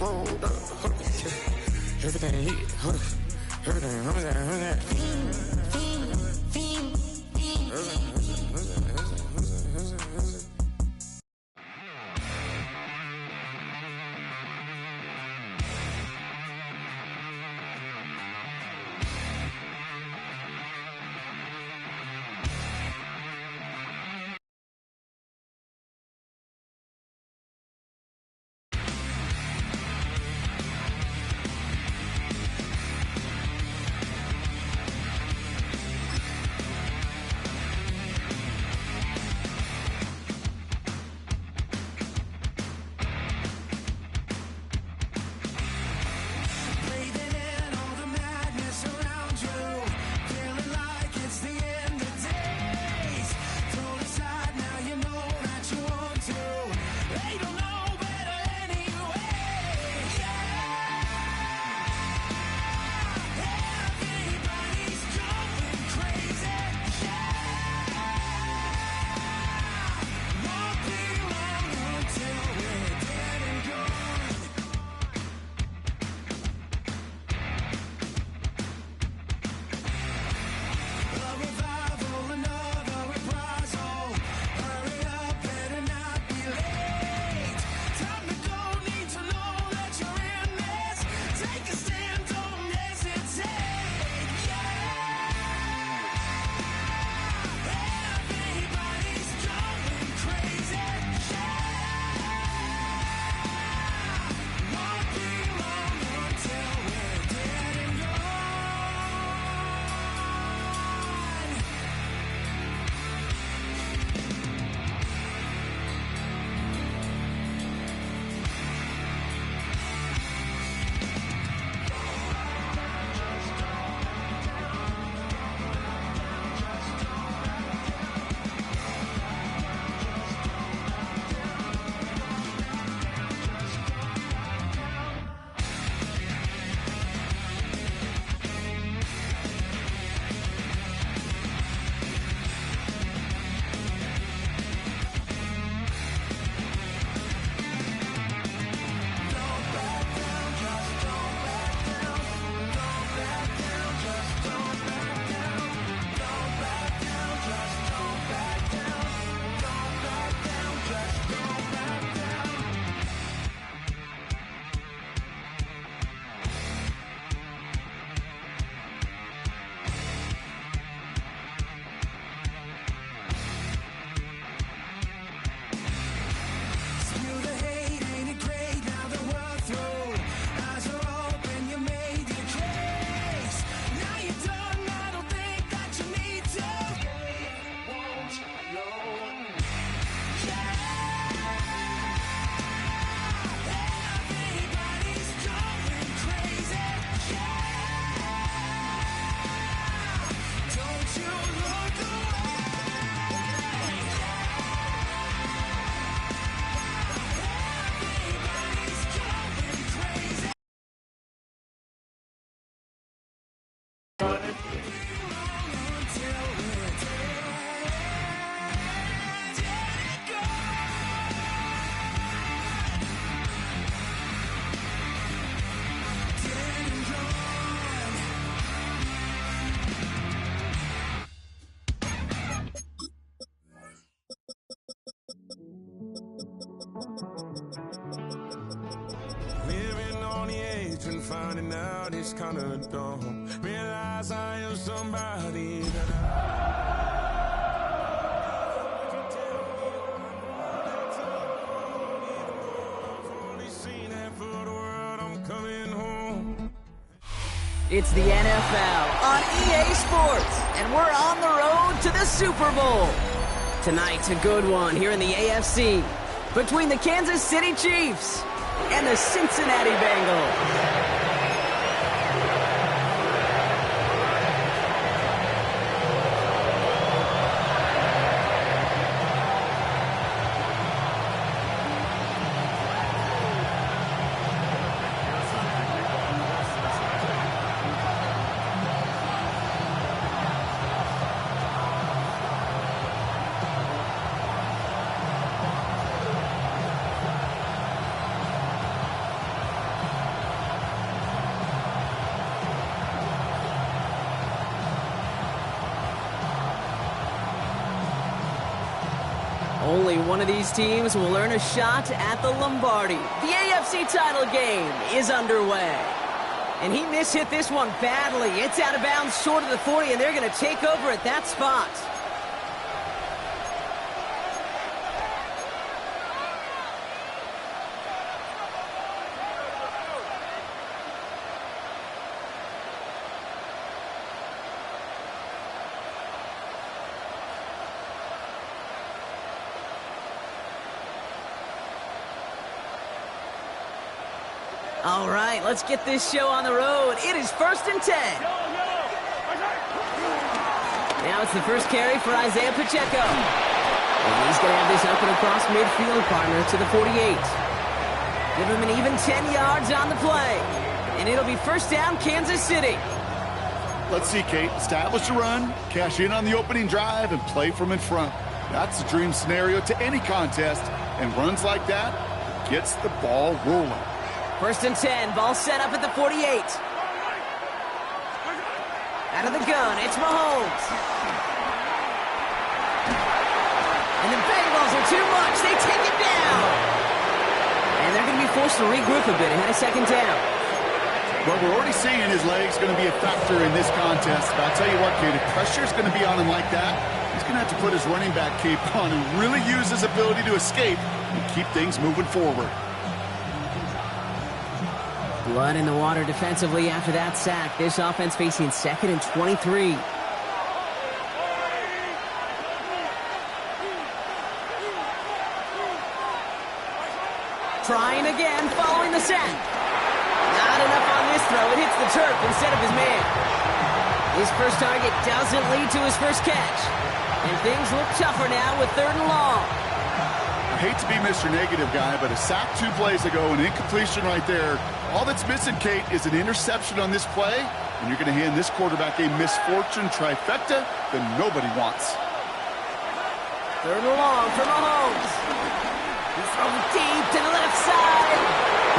hold up. Everything hit, hold up. Everything, hold that. And finding out it's kinda dumb. Realize I am somebody that It's the NFL on EA Sports, and we're on the road to the Super Bowl. Tonight's a good one here in the AFC between the Kansas City Chiefs and the Cincinnati Bengals. Only one of these teams will earn a shot at the Lombardi. The AFC title game is underway. And he mishit this one badly. It's out of bounds short of the 40, and they're going to take over at that spot. All right, let's get this show on the road. It is 1st and 10. Now it's the first carry for Isaiah Pacheco. And he's going to have this up and across midfield, partner, to the 48. Give him an even 10 yards on the play. And it'll be first down, Kansas City. Let's see, Kate. Establish a run, cash in on the opening drive, and play from in front. That's a dream scenario to any contest. And runs like that gets the ball rolling. 1st and 10, ball set up at the 48. Out of the gun, it's Mahomes. And the Bengals are too much. They take it down. And they're going to be forced to regroup a bit ahead of 2nd down. Well, we're already seeing his legs going to be a factor in this contest. But I'll tell you what, Kate, if pressure's going to be on him like that, he's going to have to put his running back cape on and really use his ability to escape and keep things moving forward. Blood in the water defensively after that sack. This offense facing 2nd and 23. Trying again, following the sack. Not enough on this throw. It hits the turf instead of his man. His first target doesn't lead to his first catch. And things look tougher now with 3rd and long. I hate to be Mr. Negative guy, but a sack 2 plays ago, an incompletion right there. All that's missing, Kate, is an interception on this play, and you're going to hand this quarterback a misfortune trifecta that nobody wants. 3rd and long for Mahomes. He's thrown deep to the left side.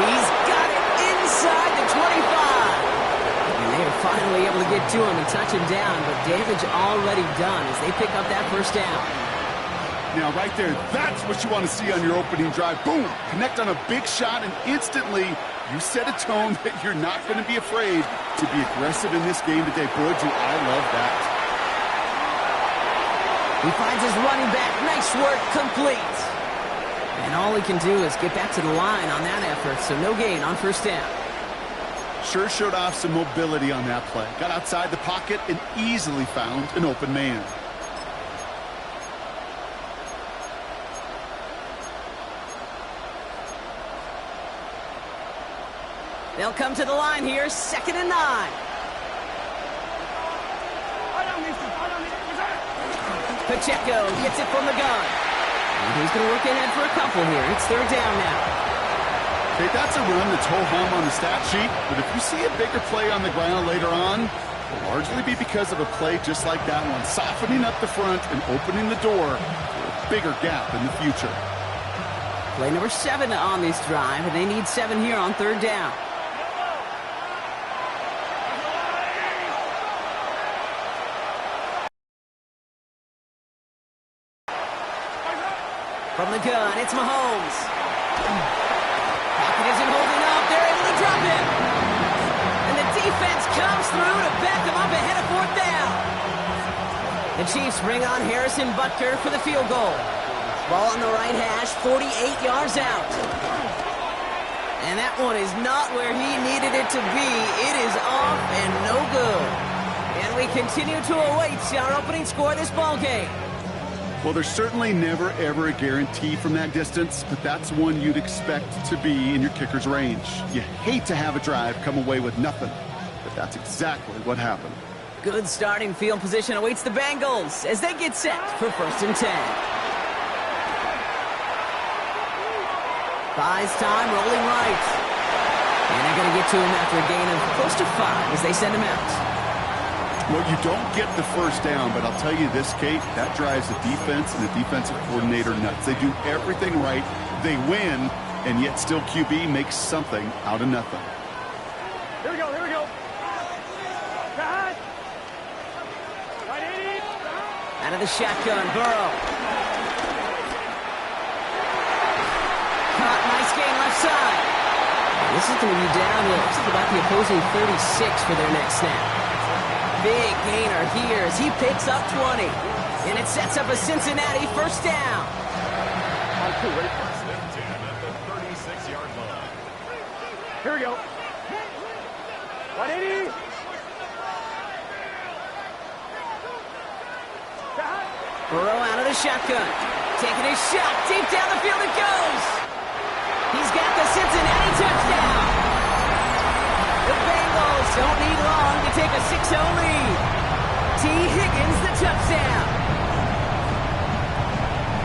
He's got it inside the 25. And they are finally able to get to him and touch him down, but damage already done as they pick up that first down. Now, right there, that's what you want to see on your opening drive. Boom! Connect on a big shot, and instantly you set a tone that you're not going to be afraid to be aggressive in this game today. Boy, do I love that. He finds his running back. Nice work, complete. And all he can do is get back to the line on that effort, so no gain on 1st down. Sure showed off some mobility on that play. Got outside the pocket and easily found an open man. They'll come to the line here, 2nd and 9. Pacheco gets it from the gun. And he's going to work ahead for a couple here. It's 3rd down now. Okay, that's a run that's ho-hum on the stat sheet, but if you see a bigger play on the ground later on, it'll largely be because of a play just like that one, softening up the front and opening the door for a bigger gap in the future. Play number 7 on this drive, and they need 7 here on 3rd down. From the gun, it's Mahomes. Pocket isn't holding up. They're able to drop him. And the defense comes through to back them up ahead of 4th down. The Chiefs bring on Harrison Butker for the field goal. Ball on the right hash, 48 yards out. And that one is not where he needed it to be. It is off and no good. And we continue to await our opening score of this ball game. Well, there's certainly never, ever a guarantee from that distance, but that's one you'd expect to be in your kicker's range. You hate to have a drive come away with nothing, but that's exactly what happened. Good starting field position awaits the Bengals as they get set for 1st and 10. Buys time, rolling right. And they're going to get to him after a gain of close to 5 as they send him out. Well, you don't get the first down, but I'll tell you this, Kate, that drives the defense and the defensive coordinator nuts. They do everything right, they win, and yet still QB makes something out of nothing. Here we go, here we go. Out of the shotgun, Burrow. gain left side. This is going to be downhill. This is about the opposing 36 for their next snap. Big gainer here as he picks up 20. And it sets up a Cincinnati first down. On two, ready? Here we go. 180. Burrow out of the shotgun. Taking his shot. Deep down the field it goes. He's got the Cincinnati touchdown. The Bengals don't need long to take a 6-0 lead. T. Higgins the touchdown.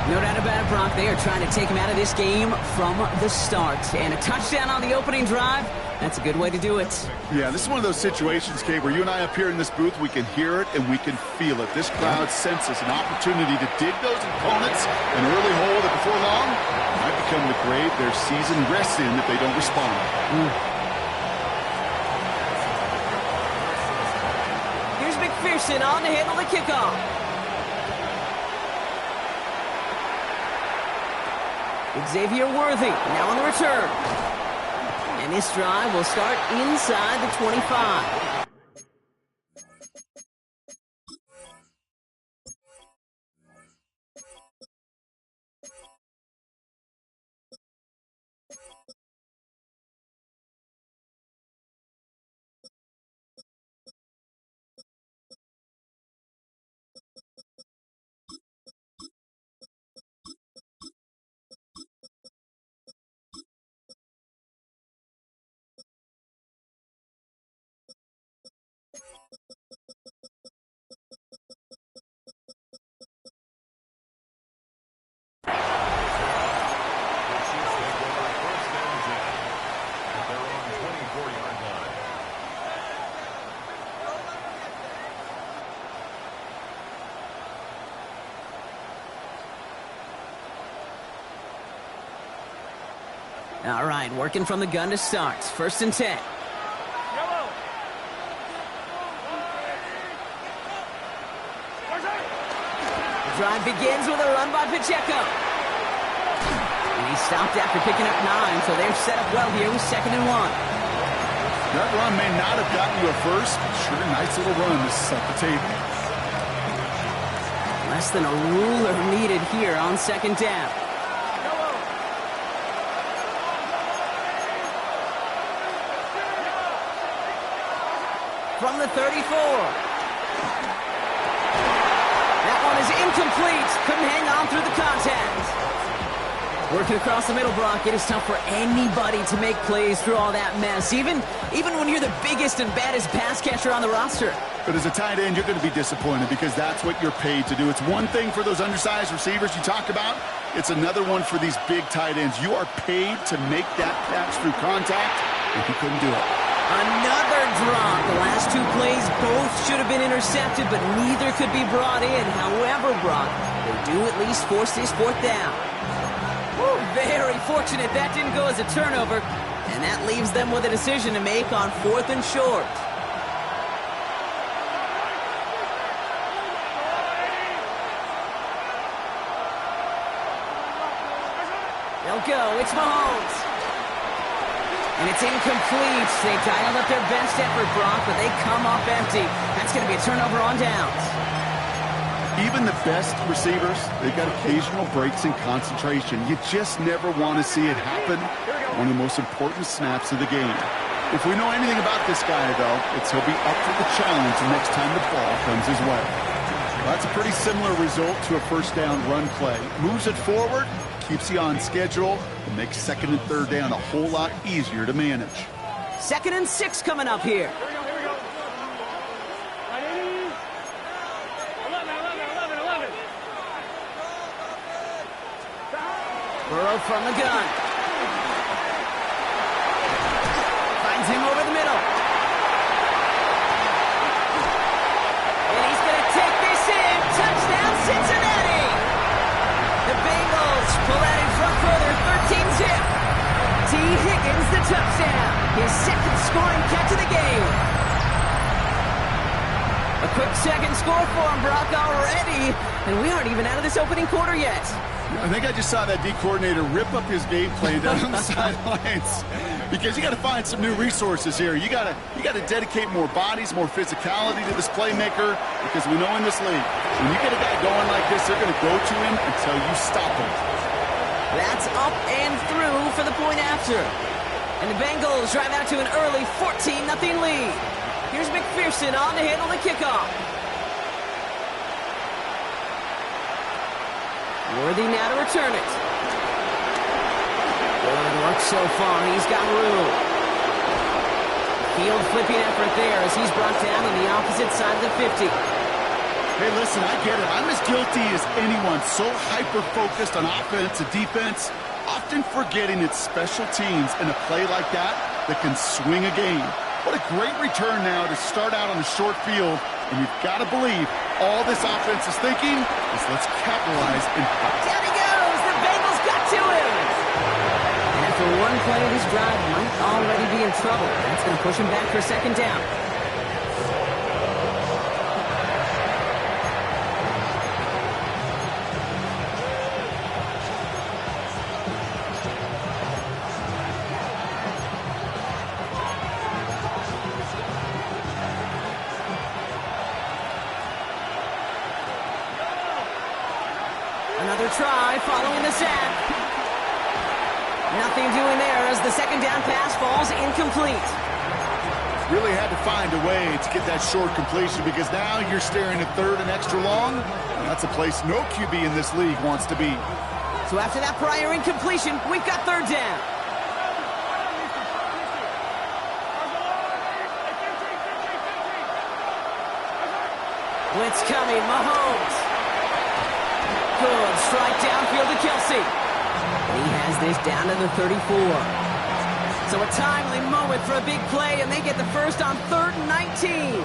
No doubt about it, Brock. They are trying to take him out of this game from the start. And a touchdown on the opening drive, that's a good way to do it. Yeah, this is one of those situations, Kate, where you and I up here in this booth, we can hear it and we can feel it. This crowd senses an opportunity to dig those opponents an early hole that before long might become the grave their season rests in if they don't respond. Here's McPherson on to handle the kickoff. Xavier Worthy now on the return. And this drive will start inside the 25. All right, working from the gun to start. 1st and 10. The drive begins with a run by Pacheco. And he stopped after picking up 9, so they're set up well here with 2nd and 1. That run may not have gotten you a first, but sure, nice little run to set the table. Less than a ruler needed here on 2nd down. From the 34. That one is incomplete. Couldn't hang on through the contact. Working across the middle, Brock, it is tough for anybody to make plays through all that mess, even when you're the biggest and baddest pass catcher on the roster. But as a tight end, you're going to be disappointed because that's what you're paid to do. It's one thing for those undersized receivers you talk about. It's another one for these big tight ends. You are paid to make that catch through contact, and he couldn't do it. Another drop. The last 2 plays both should have been intercepted, but neither could be brought in. However, Brock, they do at least force this 4th down. Woo, very fortunate that didn't go as a turnover, and that leaves them with a decision to make on 4th and short. They'll go. It's Mahomes. And it's incomplete. They dialed up their best effort, Brock, but they come up empty. That's going to be a turnover on downs. Even the best receivers, they've got occasional breaks in concentration. You just never want to see it happen. One of the most important snaps of the game. If we know anything about this guy, though, it's he'll be up for the challenge the next time the ball comes his way. That's a pretty similar result to a 1st down run play. Moves it forward, keeps you on schedule, and makes 2nd and 3rd down a whole lot easier to manage. 2nd and 6 coming up here. Here we go. 180. 11. Burrow from the gun. Finds him over the middle. And he's going to take this in. Touchdown, Cincinnati. The Bengals pull out in front for their 13-zip. T. Higgins the touchdown. His 2nd scoring catch of the game. A quick 2nd score for him, Brock, already. And we aren't even out of this opening quarter yet. I think I just saw that D coordinator rip up his game plan down on the sidelines because you got to find some new resources here. You got to dedicate more bodies, more physicality to this playmaker because we know in this league, when you get a guy going like this, they're going to go to him until you stop him. That's up and through for the point after. And the Bengals drive out to an early 14-0 lead. Here's McPherson on to handle the kickoff. Worthy now to return it. Good luck so far. He's got room. Field flipping effort there as he's brought down on the opposite side of the 50. Hey, listen, I get it. I'm as guilty as anyone. So hyper-focused on offense and defense, often forgetting it's special teams in a play like that can swing a game. What a great return now to start out on a short field. And you've got to believe all this offense is thinking is let's capitalize. Down he goes. The Bengals got to him. And after one play of his drive, might already be in trouble. That's going to push him back for a second down. Another try following the sack. Nothing doing there as the second down pass falls incomplete. Really had to find a way to get that short completion because now you're staring at third and extra long. And that's a place no QB in this league wants to be. So after that prior incompletion, we've got third down. Blitz coming, Mahomes. Good strike downfield to Kelsey. He has this down to the 34. So a timely moment for a big play, and they get the first on 3rd and 19.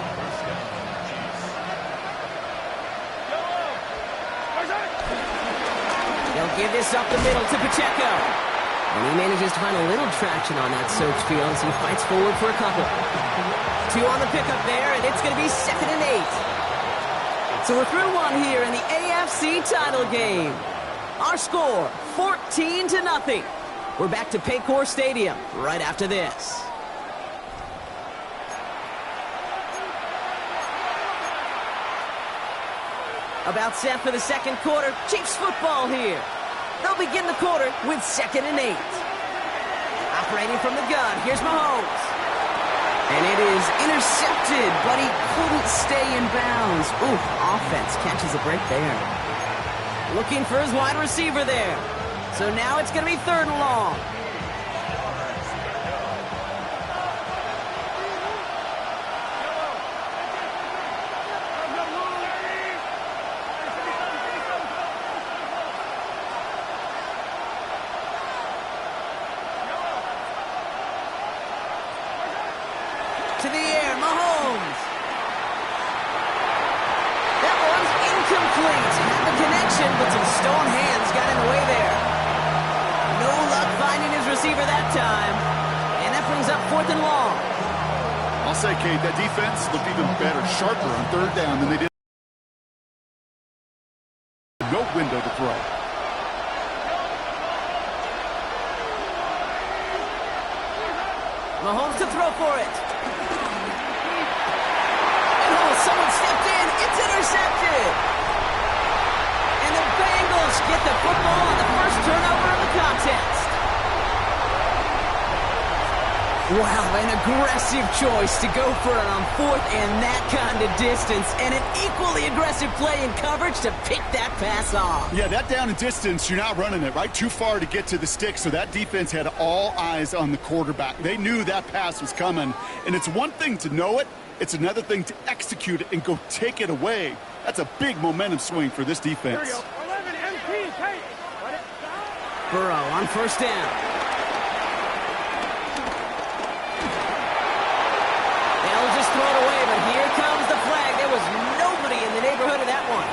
They'll give this up the middle to Pacheco. And he manages to find a little traction on that search field as he fights forward for a couple. 2 on the pickup there, and it's going to be 2nd and 8. So we're through one here in the AFC title game. Our score, 14-0. We're back to Paycor Stadium right after this. About set for the second quarter. Chiefs football here. They'll begin the quarter with 2nd and 8. Operating from the gun, here's Mahomes. And it is intercepted, but he couldn't stay in bounds. Ooh, offense catches a break there. Looking for his wide receiver there. So now it's going to be 3rd and long. To the air, Mahomes. That one's incomplete. Had the connection, but some stone hands got in the way there. No luck finding his receiver that time. And that brings up 4th and long. I'll say, Kate, that defense looked even better, sharper on 3rd down than they did. No window to throw. Mahomes to throw for it. Someone stepped in. It's intercepted. And the Bengals get the football on the first turnover of the contest. Wow, an aggressive choice to go for it on 4th and that kind of distance. And an equally aggressive play in coverage to pick that pass off. Yeah, that down and distance, you're not running it, right? Too far to get to the stick, so that defense had all eyes on the quarterback. They knew that pass was coming. And it's one thing to know it. It's another thing to execute it and go take it away. That's a big momentum swing for this defense. Burrow on 1st down. They'll just throw it away, but here comes the flag. There was nobody in the neighborhood of that one.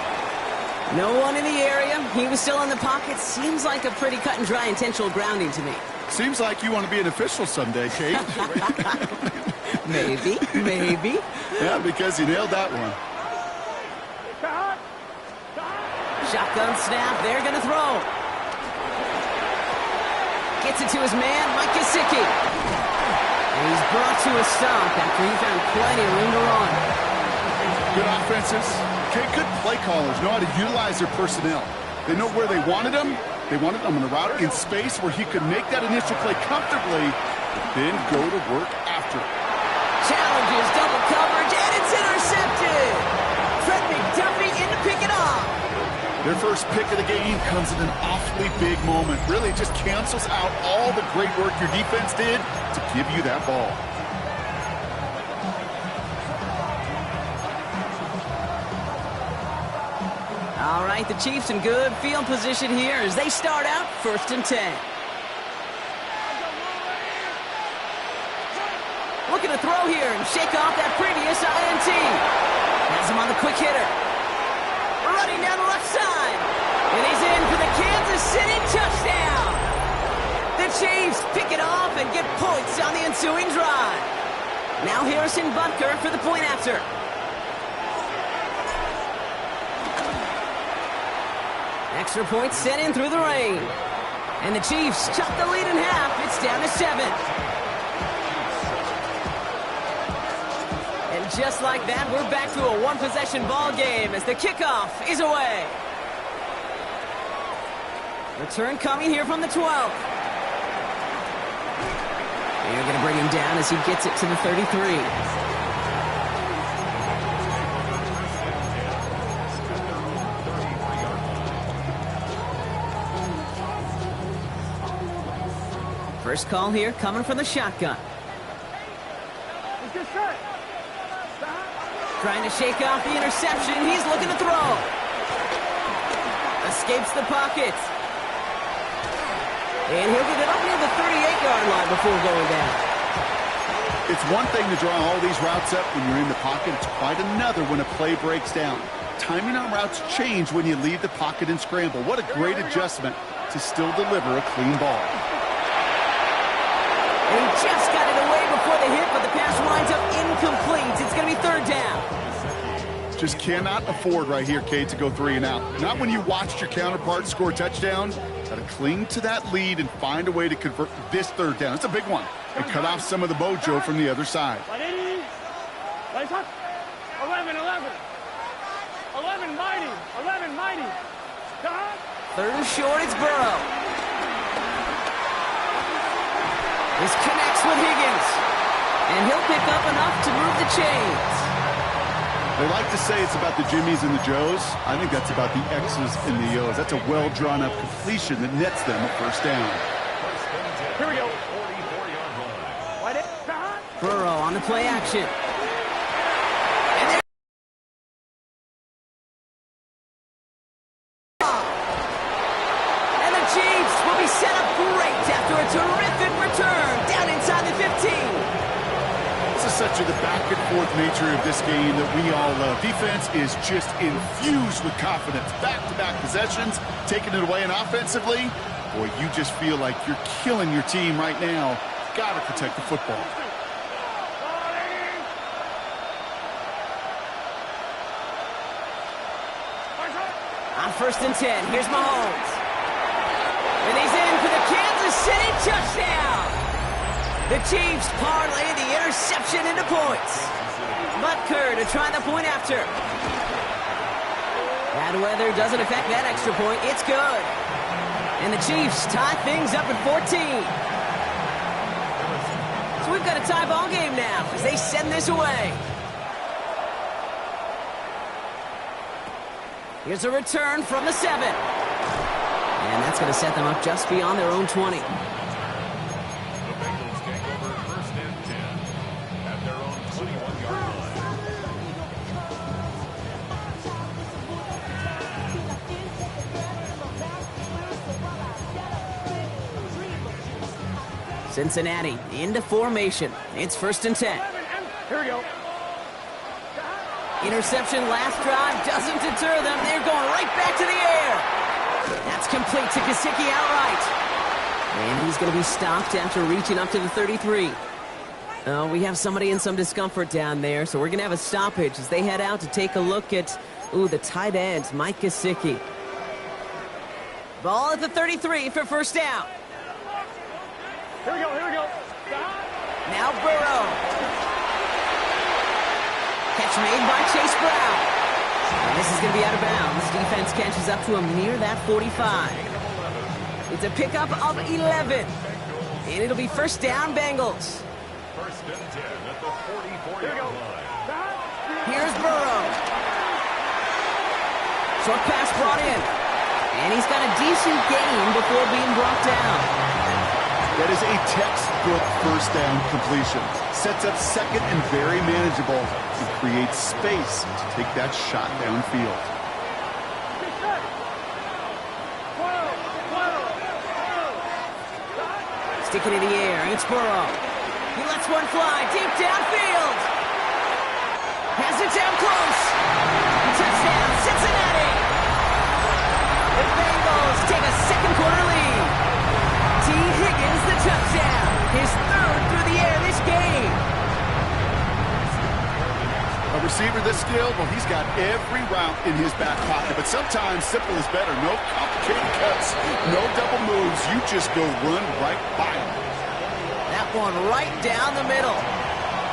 No one in the area. He was still in the pocket. Seems like a pretty cut and dry intentional grounding to me. Seems like you want to be an official someday, Kate. Maybe, maybe. Yeah, because he nailed that one. Shotgun snap. They're going to throw. Gets it to his man, Mike Gesicki. And he's brought to a stop after he found plenty of room to run. Good offenses. Okay, good play callers know how to utilize their personnel. They know where they wanted them. They wanted them on a route in space where he could make that initial play comfortably, but then go to work after it. Challenges double coverage, and it's intercepted. Fred McDuffie in to pick it off. Their first pick of the game comes at an awfully big moment. Really just cancels out all the great work your defense did to give you that ball. All right, the Chiefs in good field position here as they start out 1st and 10. Looking to throw here and shake off that previous INT. Has him on the quick hitter. Running down the left side. And he's in for the Kansas City touchdown. The Chiefs pick it off and get points on the ensuing drive. Now Harrison Butker for the point after. Extra points sent in through the rain. And the Chiefs cut the lead in half. It's down to 7. And just like that, we're back to a one-possession ball game as the kickoff is away. Return coming here from the 12. They're going to bring him down as he gets it to the 33. First call here coming from the shotgun. Trying to shake off the interception. He's looking to throw. Escapes the pocket. And he'll get it up near the 38-yard line before going down. It's one thing to draw all these routes up when you're in the pocket. It's quite another when a play breaks down. Timing on routes change when you leave the pocket and scramble. What a great adjustment to still deliver a clean ball. And he just got it away before the hit, but the pass winds up incomplete. It's going to be 3rd down. Just cannot afford right here, Kate, to go 3 and out. Not when you watched your counterpart score a touchdown. Got to cling to that lead and find a way to convert this 3rd down. It's a big one. And cut off some of the mojo from the other side. 11, mighty. 3rd and short, it's Burrow. This connects with Higgins. And he'll pick up enough to move the chains. They like to say it's about the Jimmies and the Joes. I think that's about the X's and the O's. That's a well-drawn-up completion that nets them a 1st down. Here we go. Burrow on the play action. And the Chiefs will be set up great after a terrific return down inside the 15. This is such the back-and-forth nature of this game that we all love. Defense is just infused with confidence. Back-to-back possessions, taking it away, and offensively, boy, you just feel like you're killing your team right now. Got to protect the football. On 1st and 10, here's Mahomes. And he's in for the Kansas City touchdown. The Chiefs parlay the interception into points. Butker to try the point after. Bad weather doesn't affect that extra point. It's good. And the Chiefs tie things up at 14. So we've got a tie ball game now as they send this away. Here's a return from the 7. And that's going to set them up just beyond their own 20. The Bengals take over 1st and 10 at their own 21-yard line. Cincinnati into formation. It's 1st and 10. Here we go. Interception last drive doesn't deter them. They're going right back to the air. That's complete to Gesicki outright. And he's going to be stopped after reaching up to the 33. We have somebody in some discomfort down there, so we're going to have a stoppage as they head out to take a look at, the tight end, Mike Gesicki. Ball at the 33 for 1st down. Here we go, here we go. Now Burrow. Catch made by Chase Brown. And this is going to be out of bounds. Defense catches up to him near that 45. It's a pickup of 11. And it'll be first down, Bengals. First and 10 at the 44-yard line. Here's Burrow. Short pass brought in. And he's got a decent gain before being brought down. That is a textbook first down completion. Sets up second and very manageable and creates space to take that shot downfield. Stick it in the air. It's Burrow. He lets one fly deep downfield. Has it down close. Touchdown, Cincinnati. The Bengals take a second quarter lead. T. Higgins the touchdown. His third through the air this game. A receiver this skilled, well, he's got every route in his back pocket, but sometimes simple is better. No complicated cuts, no double moves. You just go run right by him. That one right down the middle.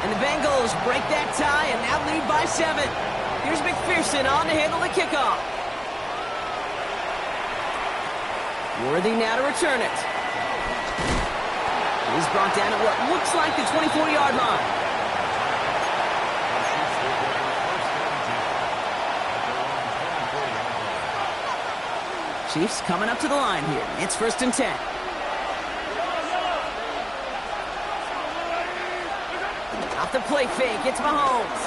And the Bengals break that tie and now lead by 7. Here's McPherson on to handle the kickoff. Worthy now to return it. He's brought down at what looks like the 24-yard line. Chiefs coming up to the line here. It's first and 10. Off the play fake, it's Mahomes.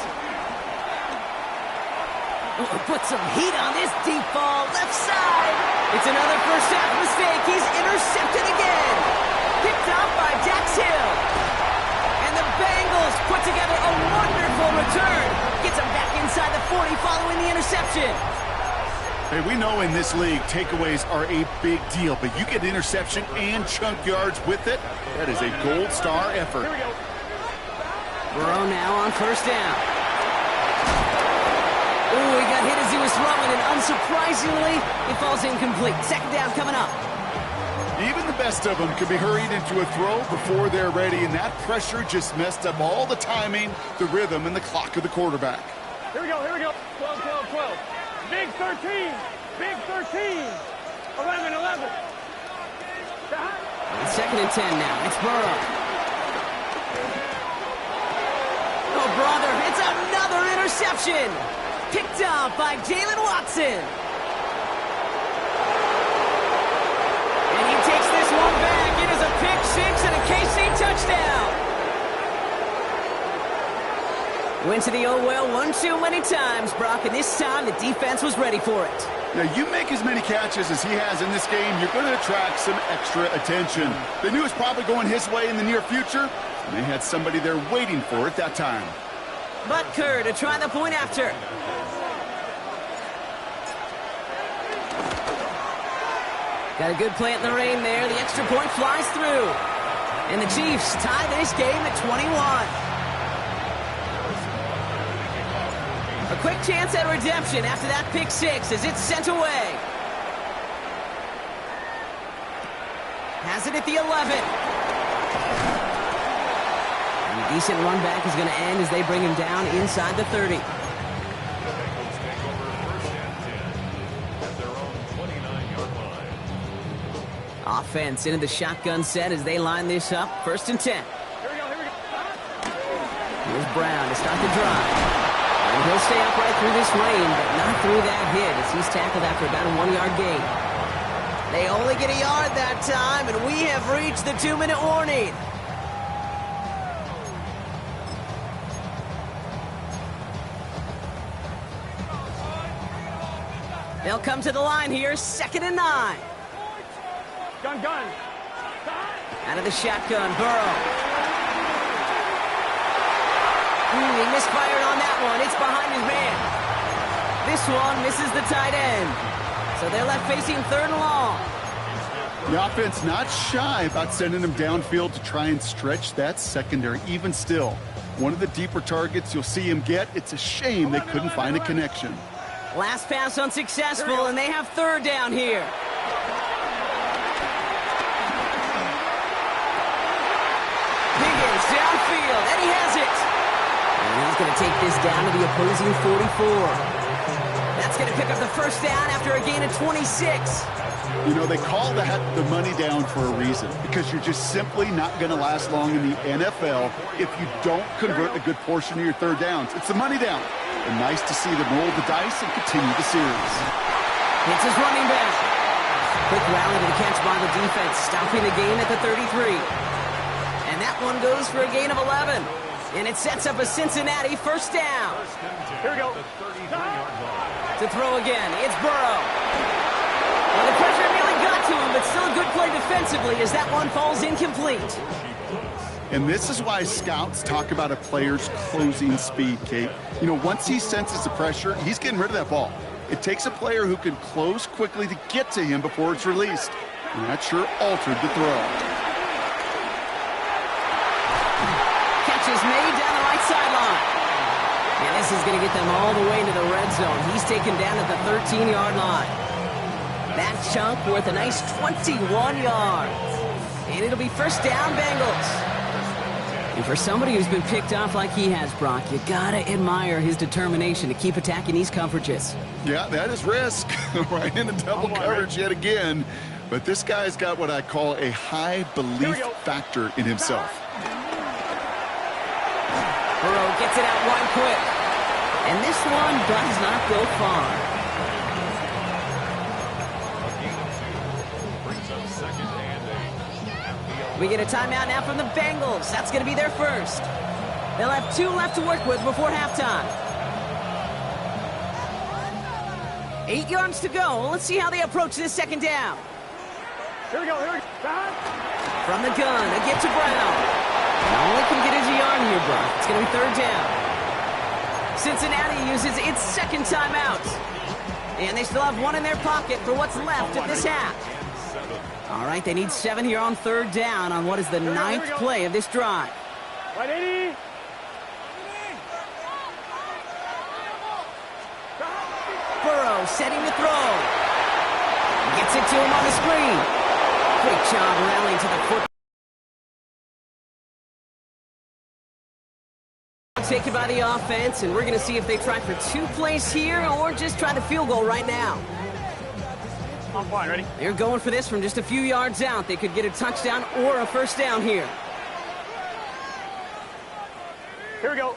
Oh, put some heat on this deep ball, left side. It's another first half mistake. He's intercepted again. Picked off by Dax Hill. And the Bengals put together a wonderful return. Gets him back inside the 40 following the interception. Hey, we know in this league, takeaways are a big deal, but you get interception and chunk yards with it. That is a gold star effort. Burrow now on first down. Ooh, he got hit as he was throwing, and unsurprisingly, it falls incomplete. Second down coming up. Even the best of them could be hurried into a throw before they're ready, and that pressure just messed up all the timing, the rhythm, and the clock of the quarterback. Here we go, here we go. 12, 12, 12. Big 13. Big 13. 11, 11. It's second and 10 now. It's Burrow. Oh, brother, it's another interception. Picked up by Jalen Watson. And he takes this one back. It is a pick six and a KC touchdown. Went to the oh well one too many times, Brock, and this time the defense was ready for it. Now, you make as many catches as he has in this game, you're going to attract some extra attention. They knew it was probably going his way in the near future, and they had somebody there waiting for it that time. Butker to try the point after. Got a good plant in the rain there. The extra point flies through. And the Chiefs tie this game at 21. A quick chance at redemption after that pick six as it's sent away. Has it at the 11. And a decent run back is going to end as they bring him down inside the 30. The Bengals take over first and 10 at their own 29-yard line. Offense into the shotgun set as they line this up. First and 10. Here we go, here we go. Here's Brown to start the drive. And he'll stay upright through this rain, but not through that hit as he's tackled after about a 1-yard gain. They only get a yard that time, and we have reached the 2-minute warning. They'll come to the line here, 2nd and 9. Gun, gun. Out of the shotgun, Burrow. He misfired on that one. It's behind his man. This one misses the tight end. So they're left facing 3rd and long. The offense not shy about sending them downfield to try and stretch that secondary. Even still, one of the deeper targets you'll see him get. It's a shame they couldn't find a connection. Last pass unsuccessful, and they have 3rd down here. take this down to the opposing 44. That's going to pick up the first down after a gain of 26. You know, they call that the money down for a reason, because you're just simply not going to last long in the NFL if you don't convert a good portion of your third downs. It's the money down. And nice to see them roll the dice and continue the series. It's his running back. Quick rally to the catch by the defense, stopping the gain at the 33. And that one goes for a gain of 11. And it sets up a Cincinnati first down. Here we go. To throw again, it's Burrow. Well, the pressure nearly got to him, but still a good play defensively as that one falls incomplete. And this is why scouts talk about a player's closing speed, Kate. You know, once he senses the pressure, he's getting rid of that ball. It takes a player who can close quickly to get to him before it's released. And that sure altered the throw. Catch is made down the right sideline. And this is going to get them all the way into the red zone. He's taken down at the 13-yard line. That chunk worth a nice 21 yards. And it'll be first down, Bengals. And for somebody who's been picked off like he has, Brock, you gotta admire his determination to keep attacking these coverages. Yeah, that is risk. Right into double coverage yet again. But this guy's got what I call a high belief factor in himself. Burrow gets it out wide quick. And this one does not go far. We get a timeout now from the Bengals. That's going to be their first. They'll have 2 left to work with before halftime. 8 yards to go. Let's see how they approach this second down. Here we go. From the gun, they get to Brown. All they can get is a yard here, Brock. It's going to be third down. Cincinnati uses its second timeout. And they still have one in their pocket for what's left of this half. All right, they need 7 here on third down on what is the 9th play of this drive. Right, 80. Burrow setting to throw. Gets it to him on the screen. Great job rallying to the foot. Taken by the offense, and we're going to see if they try for 2 plays here or just try the field goal right now. I'm fine, ready? They're going for this from just a few yards out. They could get a touchdown or a first down here. Here we go.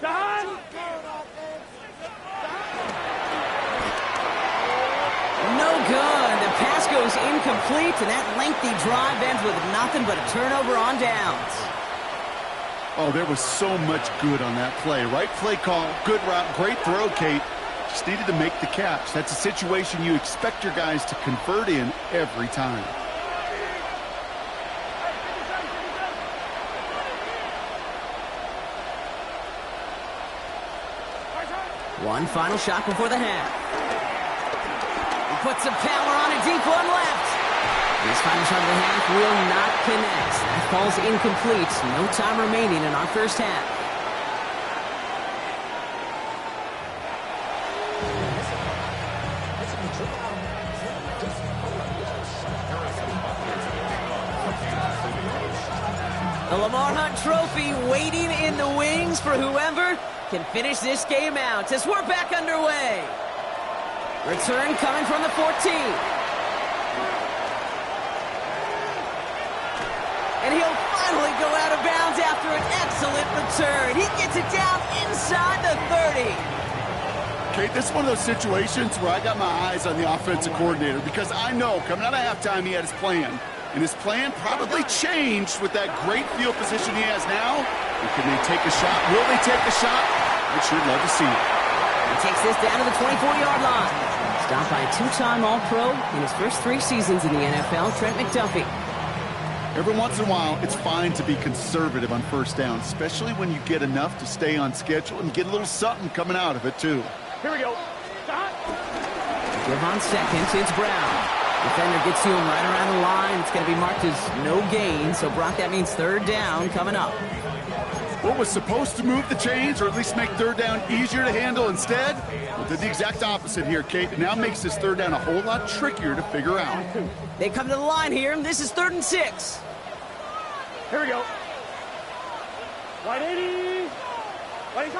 Done. No good. The pass goes incomplete, and that lengthy drive ends with nothing but a turnover on downs. Oh, there was so much good on that play. Right play call, good route, great throw, Kate. Just needed to make the catch. That's a situation you expect your guys to convert in every time. One final shot before the half. He puts some power on a deep one left. This final shot of the half will not connect. That falls incomplete. No time remaining in our first half. The Lamar Hunt Trophy waiting in the wings for whoever can finish this game out as we're back underway. Return coming from the 14. And he'll finally go out of bounds after an excellent return. He gets it down inside the 30. Kate, this is one of those situations where I got my eyes on the offensive coordinator because I know coming out of halftime he had his plan. And his plan probably changed with that great field position he has now. And can they take a shot? Will they take a shot? I'd sure love to see it. He takes this down to the 24-yard line. Stopped by a 2-time All-Pro in his first 3 seasons in the NFL, Trent McDuffie. Every once in a while, it's fine to be conservative on first down, especially when you get enough to stay on schedule and get a little something coming out of it, too. Here we go. Give on second, it's Brown. Defender gets to him right around the line. It's going to be marked as no gain, so Brock, that means third down coming up. What was supposed to move the chains, or at least make third down easier to handle instead, well, did the exact opposite here, Kate. It now makes this third down a whole lot trickier to figure out. They come to the line here, and this is 3rd and 6. Here we go. Right 80. From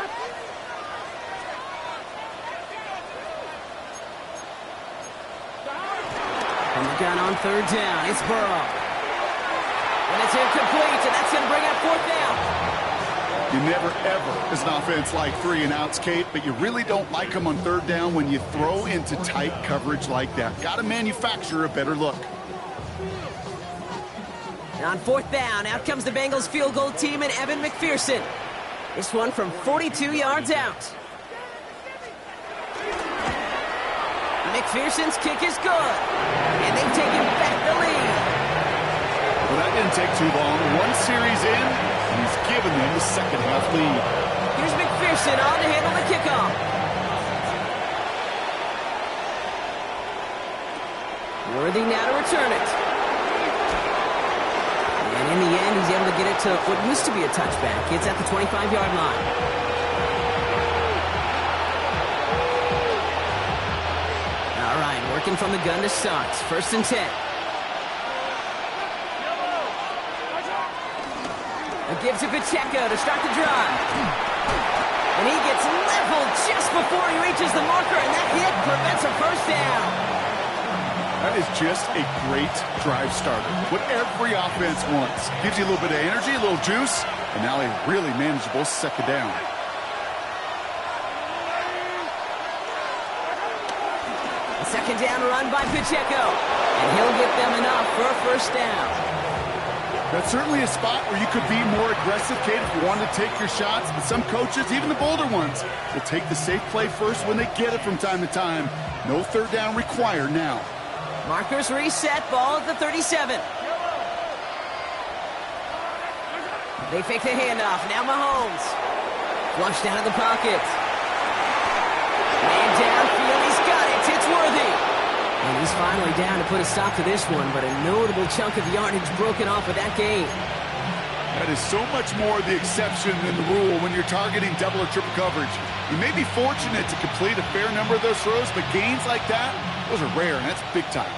the gun on third down, it's Burrow. And it's incomplete, and that's going to bring up fourth down. You never, ever, as an offense, like 3 and outs, Kate, but you really don't like them on third down when you throw into tight coverage like that. Got to manufacture a better look. And on fourth down, out comes the Bengals field goal team and Evan McPherson. This one from 42 yards out. McPherson's kick is good, and they've taken back the lead. Well, that didn't take too long. One series in, and he's given them the second half lead. Here's McPherson on to handle the kickoff. Worthy now to return it. And in the end, he's able to get it to what used to be a touchback. It's at the 25-yard line. All right, working from the gun to start. First and 10. A give to Pacheco to start the drive. And he gets leveled just before he reaches the marker, and that hit prevents a first down. That is just a great drive starter. What every offense wants. Gives you a little bit of energy, a little juice, and now a really manageable second down. A second down run by Pacheco, and he'll get them enough for a first down. That's certainly a spot where you could be more aggressive, Kate, if you want to take your shots. But some coaches, even the bolder ones, will take the safe play first when they get it from time to time. No third down required now. Markers reset, ball at the 37. They fake the handoff. Now Mahomes. Flushed out of the pocket. Man downfield, he's got it. It's Worthy. And he's finally down to put a stop to this one, but a notable chunk of yardage broken off with that gain. That is so much more the exception than the rule when you're targeting double or triple coverage. You may be fortunate to complete a fair number of those throws, but gains like that, those are rare, and that's big time.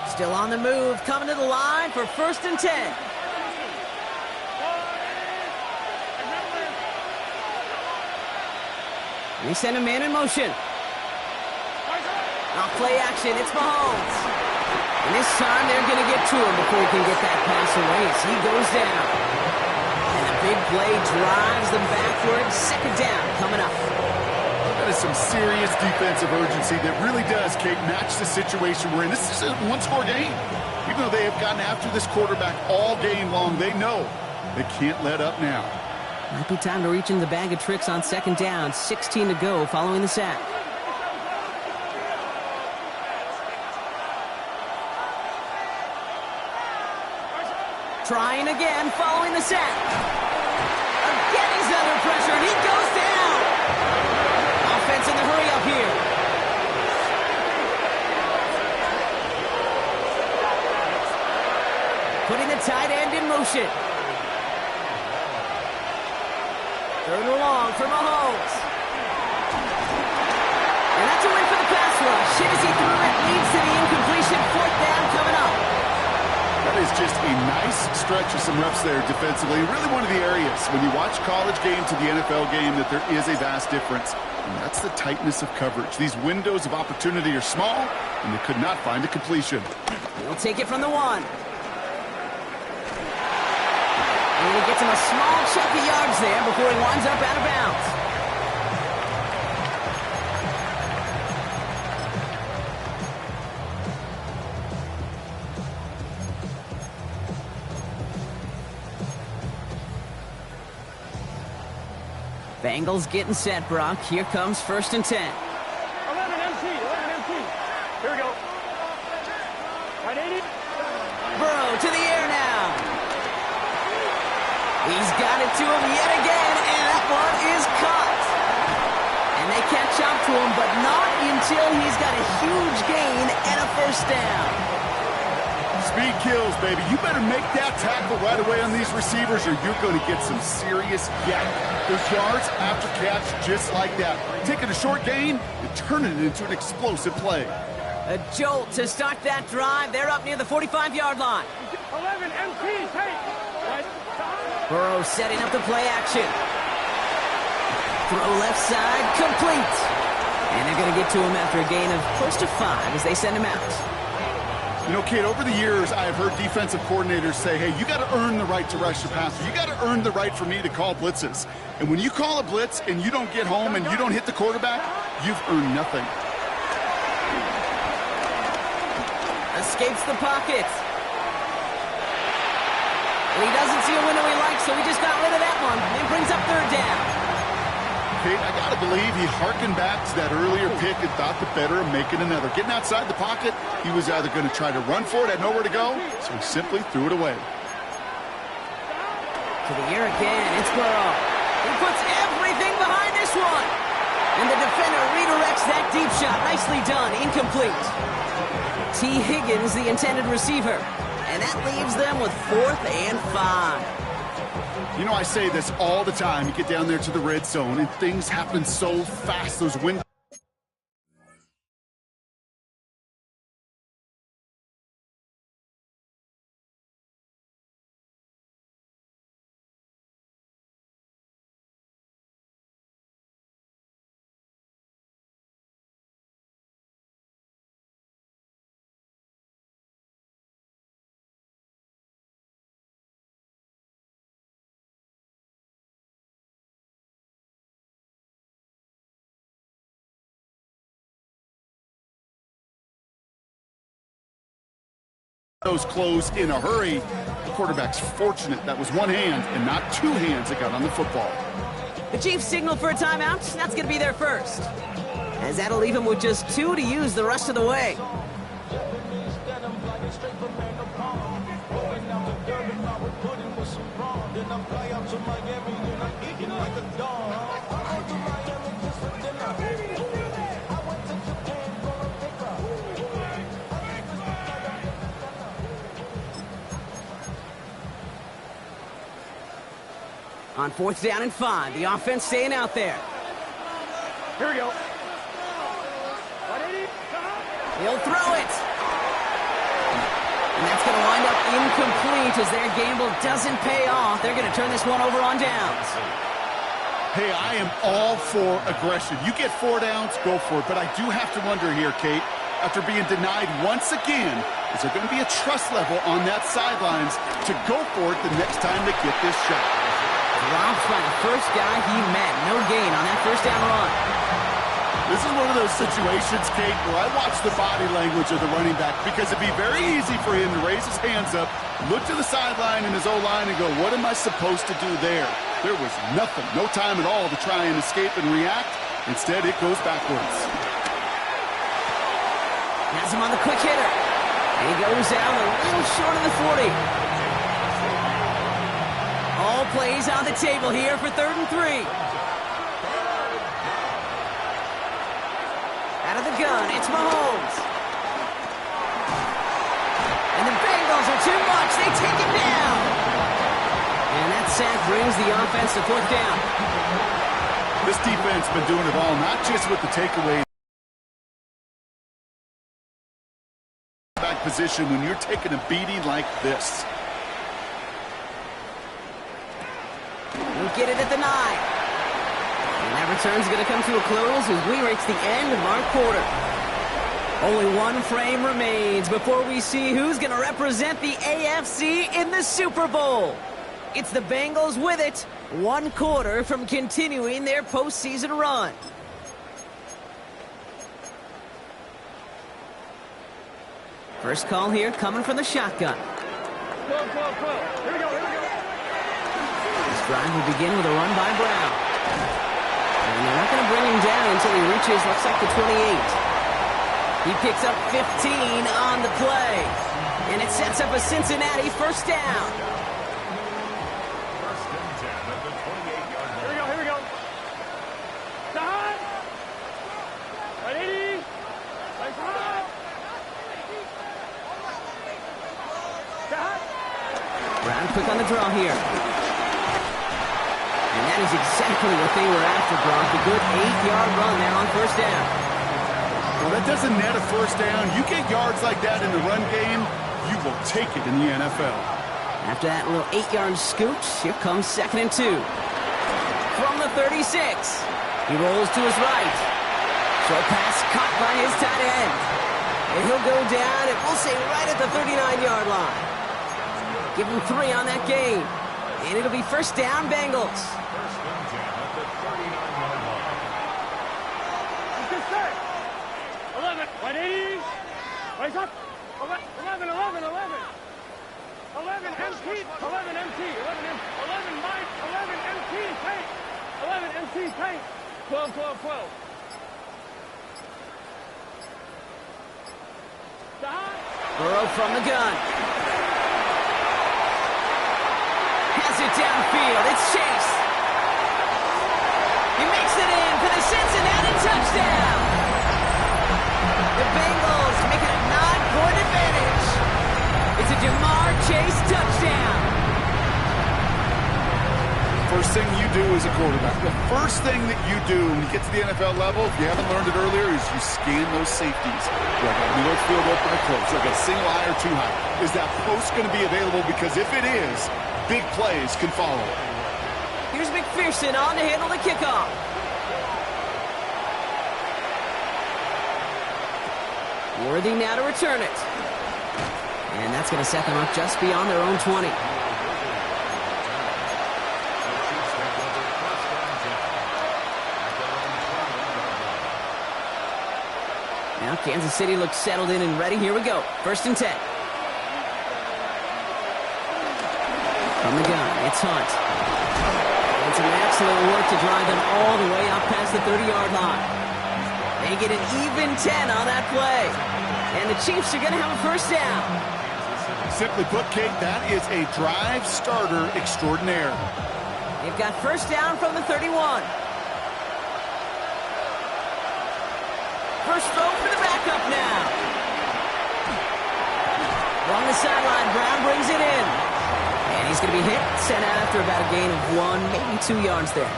Still on the move, coming to the line for first and 10. We send a man in motion. Off play action, it's Mahomes. And this time they're going to get to him before he can get that pass away as he goes down. And the big play drives them backwards. Second down coming up. That is some serious defensive urgency that really does, Kate, match the situation we're in. This is a one-score game. Even though they have gotten after this quarterback all game long, they know they can't let up now. Might be time to reach in the bag of tricks on second down. 16 to go following the sack. Trying again following the sack. Again he's under pressure and he goes down. Offense in the hurry up here. Putting the tight end in motion. Third and long for Mahomes. And that's a win for the pass rush. As he threw it, leads to the incompletion. Fourth down coming up. That is just a nice stretch of some reps there defensively. Really one of the areas when you watch college game to the NFL game that there is a vast difference. And that's the tightness of coverage. These windows of opportunity are small, and they could not find a completion. He'll take it from the 1. And he gets him a small chunk of yards there before he winds up out of bounds. Bengals getting set, Brock. Here comes first and 10. 11 MT. Here we go. Right 80. Burrow to the air now. He's got it to him yet again, and that one is caught. And they catch up to him, but not until he's got a huge gain and a first down. Speed kills, baby. You better make that tackle right away on these receivers or you're going to get some serious yak. Those yards after catch just like that. Taking a short gain and turning it into an explosive play. A jolt to start that drive. They're up near the 45-yard line. 11 MT. Take. Right. Burrow setting up the play action. Throw left side, complete. And they're going to get to him after a gain of close to 5 as they send him out. You know, Kate, over the years, I have heard defensive coordinators say, hey, you got to earn the right to rush your passer. You got to earn the right for me to call blitzes. And when you call a blitz and you don't get home and you don't hit the quarterback, you've earned nothing. Escapes the pocket. And he doesn't see a window he likes, so he just got rid of that one. And brings up 3rd down. Kate, I got to believe he hearkened back to that earlier pick and thought the better of making another. Getting outside the pocket, he was either going to try to run for it, had nowhere to go, so he simply threw it away. To the air again, it's Burrow. He puts everything behind this one. And the defender redirects that deep shot. Nicely done, incomplete. T. Higgins, the intended receiver. And that leaves them with 4th and 5. You know, I say this all the time. You get down there to the red zone, and things happen so fast. Those windows. Close in a hurry. The quarterback's fortunate that was one hand and not 2 hands that got on the football. The Chiefs signal for a timeout. That's going to be their first. As that'll leave him with just 2 to use the rest of the way. On 4th down and 5, the offense staying out there. Here we go. He'll throw it. And that's going to wind up incomplete as their gamble doesn't pay off. They're going to turn this one over on downs. Hey, I am all for aggression. You get 4 downs, go for it. But I do have to wonder here, Kate, after being denied once again, is there going to be a trust level on that sidelines to go for it the next time they get this shot? Drops by the first guy he met. No gain on that 1st down run. This is one of those situations, Kate, where I watch the body language of the running back because it'd be very easy for him to raise his hands up, look to the sideline in his O-line and go, what am I supposed to do there? There was nothing, no time at all to try and escape and react. Instead, it goes backwards. Has him on the quick hitter. And he goes down a little short of the 40. All plays on the table here for 3rd and 3. Out of the gun, it's Mahomes. And the Bengals are too much. They take him down. And that sack brings the offense to 4th down. This defense been doing it all, not just with the takeaways. Back position when you're taking a beating like this. He'll get it at the 9. And that return's going to come to a close as we reach the end of our quarter. Only 1 frame remains before we see who's going to represent the AFC in the Super Bowl. It's the Bengals with it, 1 quarter from continuing their postseason run. First call here coming from the shotgun. 12. Here we go. This drive will begin with a run by Brown. And they're not going to bring him down until he reaches, looks like the 28. He picks up 15 on the play. And it sets up a Cincinnati 1st down. 1st and 10 at the 28-yard line. Here we go. Stop. 180. Stop. Brown quick on the draw here. And that is exactly what they were after, Brock. A good 8-yard run there on 1st down. Well, that doesn't net a 1st down. You get yards like that in the run game, you will take it in the NFL. After that little 8-yard scoot, here comes 2nd and 2. from the 36. He rolls to his right. Short pass caught by his tight end. And he'll go down, and we'll say right at the 39-yard line. Give him 3 on that game. And it'll be first down, Bengals. First and 10 at the 39-yard line. Just set. 11. 180. Raise up. 11, 11, 11. 11 MT. 11 MT. 11 Mike. 11 MT tank. 11 MT tank. 12, 12, 12. Burrow from the gun. Has it downfield. It's Chase. He makes it in for the Cincinnati touchdown. The Bengals make it a 9-point advantage. It's a Jamar Chase touchdown. First thing you do as a quarterback, the first thing that you do when you get to the NFL level, if you haven't learned it earlier, is you scan those safeties. Do I got middle field open or close? Do I got single high or two high? Is that post going to be available? Because if it is, big plays can follow. Here's McPherson on to handle the kickoff. Worthy now to return it. And that's going to set them up just beyond their own 20. Now Kansas City looks settled in and ready. Here we go. First and 10. From the gun, it's Hunt. And some excellent work to drive them all the way up past the 30-yard line. They get an even 10 on that play. And the Chiefs are going to have a first down. Simply put, Kate, that is a drive starter extraordinaire. They've got first down from the 31. First throw for the backup now. Along the sideline, Brown brings it in. And he's going to be hit, sent out after about a gain of 1, maybe 2 yards there.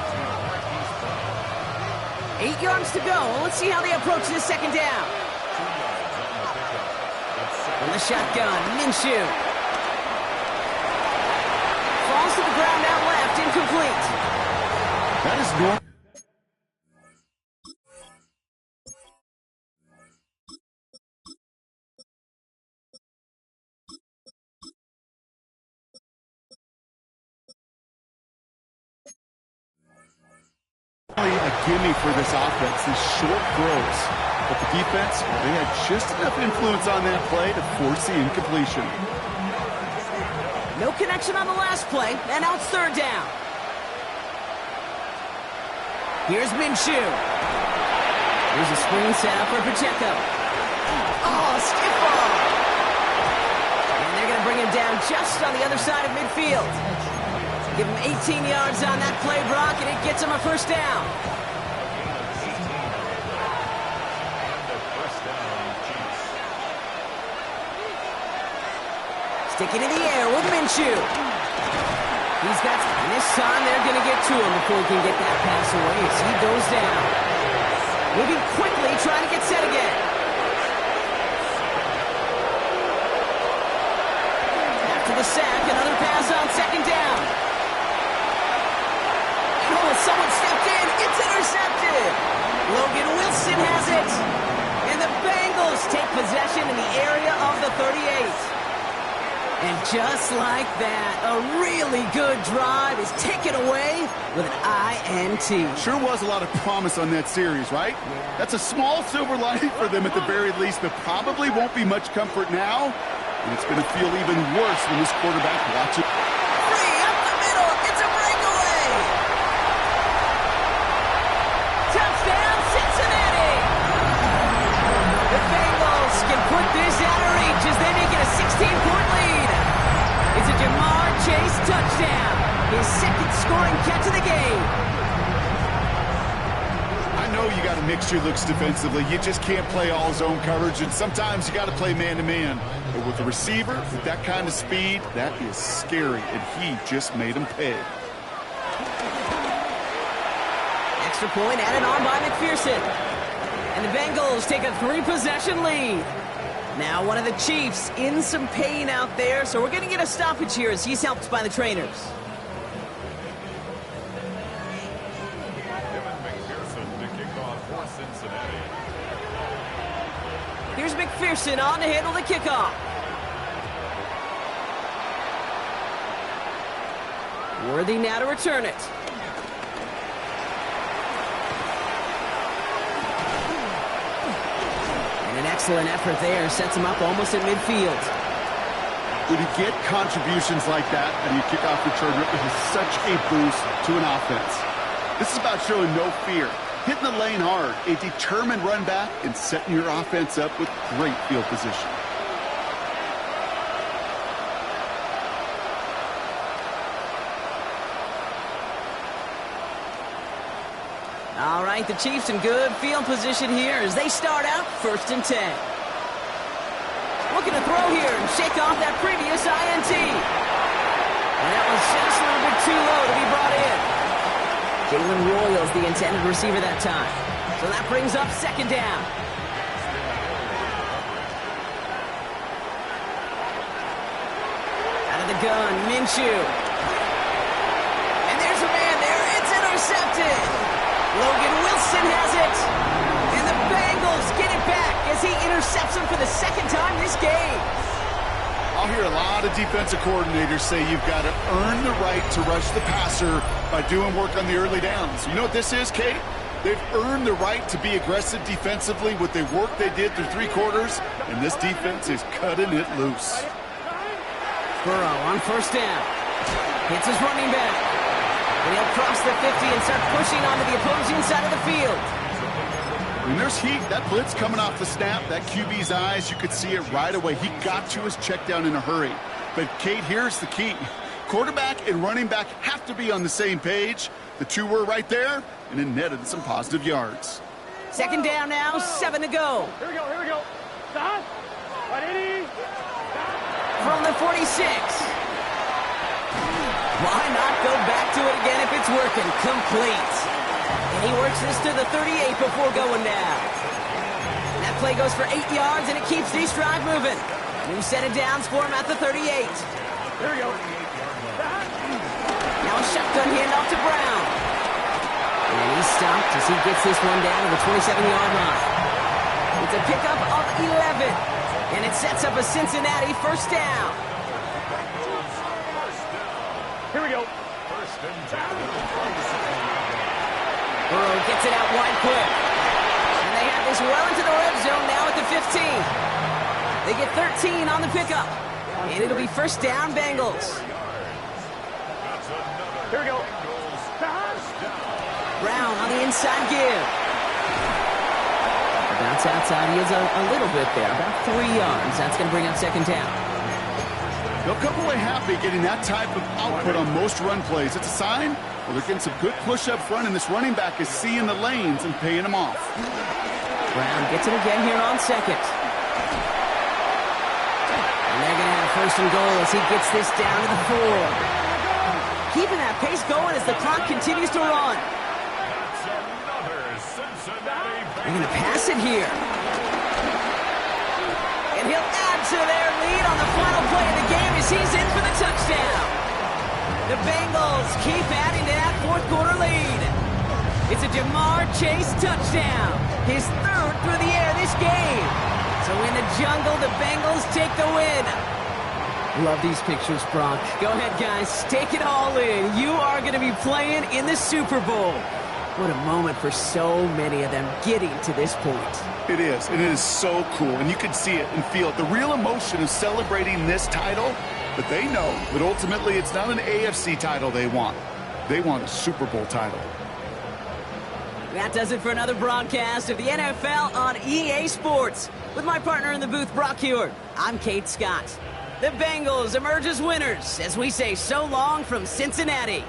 8 yards to go. Well, let's see how they approach this second down. From the shotgun, Minshew. Falls to the ground out left, incomplete. That is normal. A gimme for this offense, these short throws. But the defense, they had just enough influence on that play to force the incompletion. No connection on the last play, and now it's third down. Here's Minshew. Here's a screen set up for Pacheco. Oh, stiff ball. And they're going to bring him down just on the other side of midfield. Give him 18 yards on that play, Brock, and it gets him a first down. Sticking in the air with Minshew. He's got, and this time they're going to get to him before he can get that pass away as he goes down. Moving quickly, trying to get set again. After the sack, another pass on second down. Oh, someone stepped in. It's intercepted. Logan Wilson has it. And the Bengals take possession in the area of the 38. And just like that, a really good drive is taken away with an INT. Sure was a lot of promise on that series, right? Yeah. That's a small silver lining for them at the very least, but probably won't be much comfort now. And it's going to feel even worse when this quarterback watches. Free up the middle. It's a breakaway. Touchdown, Cincinnati. The Bengals can put this out of reach as they make it a 16-point lead. It's a Jamar Chase touchdown. His second scoring catch of the game. I know you got to mix your looks defensively. You just can't play all zone coverage, and sometimes you got to play man-to-man. But with a receiver with that kind of speed, that is scary, and he just made him pay. Extra point added on by McPherson. And the Bengals take a 3-possession lead. Now one of the Chiefs in some pain out there, so we're going to get a stoppage here as he's helped by the trainers. Here's McPherson on to handle the kickoff. Worthy now to return it. And an excellent effort there. Sets him up almost at midfield. When you get contributions like that and you kick off return, it is such a boost to an offense. This is about showing no fear, hitting the lane hard, a determined run back, and setting your offense up with great field position. All right, the Chiefs in good field position here as they start out 1st and 10. Looking to throw here and shake off that previous INT. And that was just a little bit too low to be brought in. Jalen Royals the intended receiver that time. So that brings up 2nd down. Out of the gun, Minshew. And there's a man there. It's intercepted. Logan Wilson has it. And the Bengals get it back as he intercepts him for the 2nd time this game. I'll hear a lot of defensive coordinators say you've got to earn the right to rush the passer by doing work on the early downs. You know what this is, Kate? They've earned the right to be aggressive defensively with the work they did through 3 quarters, and this defense is cutting it loose. Burrow on 1st down. Hits his running back. And he'll cross the 50 and start pushing onto the opposing side of the field. When there's heat, that blitz coming off the snap, that QB's eyes, you could see it right away. He got to his check down in a hurry. But, Kate, here's the key. Quarterback and running back have to be on the same page. The 2 were right there, and it netted some positive yards. 2nd down now, 7 to go. Here we go, here we go. Stop. 180. From the 46. Why not go back to it again if it's working? Complete. And he works this to the 38 before going down. That play goes for 8 yards, and it keeps these drive moving. New set of downs for him at the 38. Here we go. Now a shotgun handoff to Brown. And he's stopped as he gets this one down to the 27-yard line. It's a pickup of 11. And it sets up a Cincinnati 1st down. Here we go. Burrow gets it out wide quick. And they have this well into the red zone now at the 15. They get 13 on the pickup. And it'll be 1st down Bengals. Here we go. Brown on the inside give. Bounce outside. He is a little bit there. About 3 yards. That's going to bring up 2nd down. They'll come away happy getting that type of output on most run plays. It's a sign, well, they're getting some good push up front, and this running back is seeing the lanes and paying them off. Brown gets it again here on 2nd. And they're going to have 1st and goal as he gets this down to the 4. Keeping that pace going as the clock continues to run. They're going to pass it here. And he'll add to their lead on the final play of the game as he's in for the touchdown. The Bengals keep adding to that 4th quarter lead. It's a Jamar Chase touchdown. His 3rd through the air this game. So in the jungle, the Bengals take the win. Love these pictures, Brock. Go ahead, guys. Take it all in. You are going to be playing in the Super Bowl. What a moment for so many of them getting to this point. It is, and it is so cool, and you can see it and feel it. The real emotion of celebrating this title, but they know that ultimately it's not an AFC title they want. They want a Super Bowl title. That does it for another broadcast of the NFL on EA Sports. With my partner in the booth, Brock Huard, I'm Kate Scott. The Bengals emerge as winners as we say so long from Cincinnati.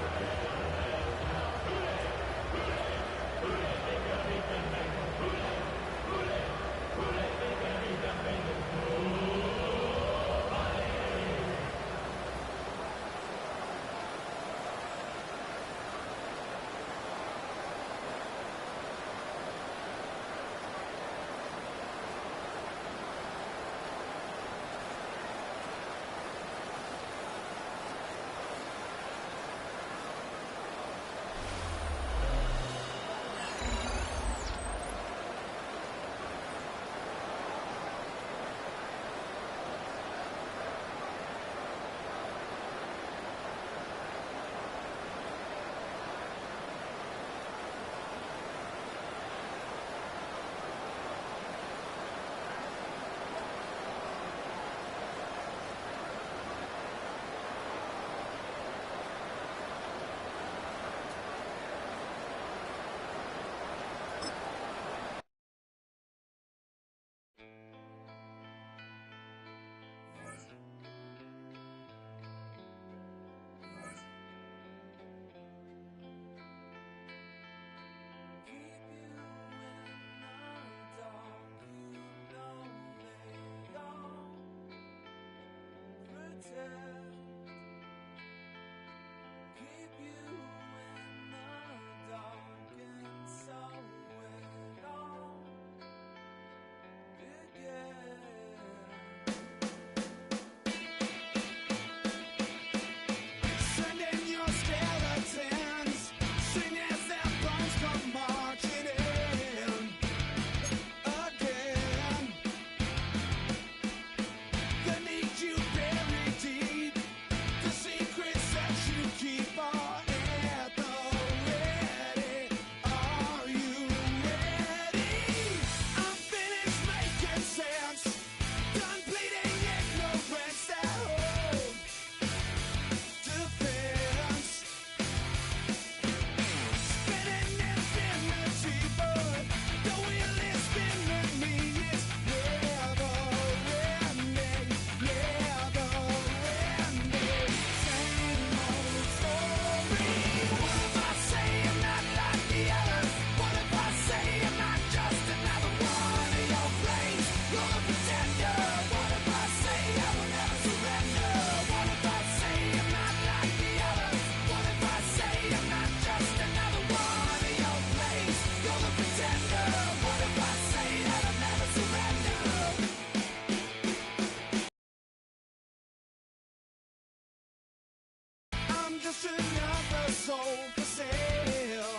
sold for sale.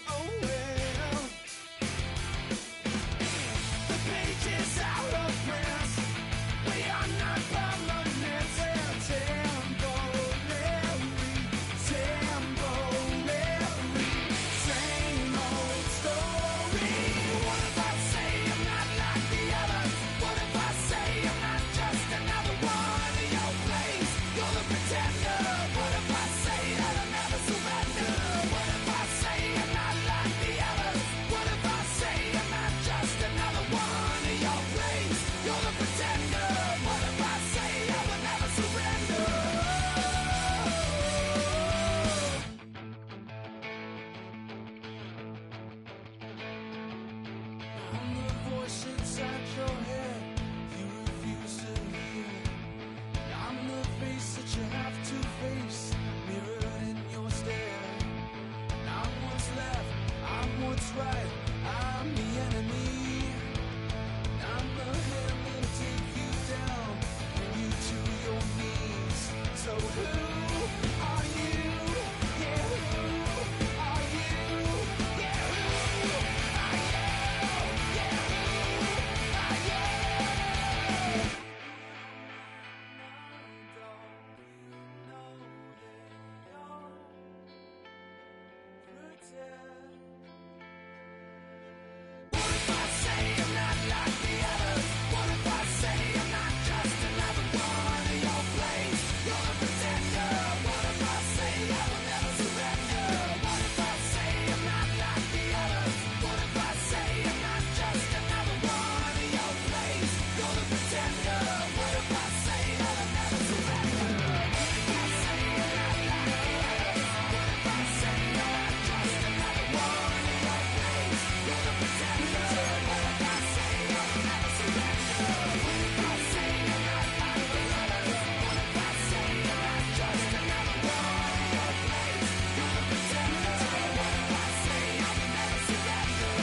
Oh well. The page is out of print. We are not permanent. Temporary. Same old story. What if I say I'm not like the others? What if I say I'm not just another one in your place? You're the pretender. What if I say that I'll never surrender? What if I say I'm not like the others? What if I say I'm not just another one in your place? You're the pretender. What if I say I will never surrender? I'm the voice inside your head you refuse to hear. I'm the face that you have to face, mirror in your stare. I'm what's left, I'm what's right, I'm the enemy. I'm the hand that'll take you down, bring you to your knees. So who are you? Yeah, who are you? Yeah, who are you? Yeah, who are you? What if I say I'm not like the others? What if I say I'm not just another one in your place? You're the pretender. What if I say I will never surrender? What if I say I'm not like the others? What if I say I'm not just another one in your place? You're the pretender. What if I say that I'll never surrender? What if I say I'm not like the others? What if I say I'm not just another one in your place? You're the pretender. What if I say I will never surrender? What if I say I'm not like the others? What if I say I'm not just another one in your place? You're the pretender. What if I say I will never surrender?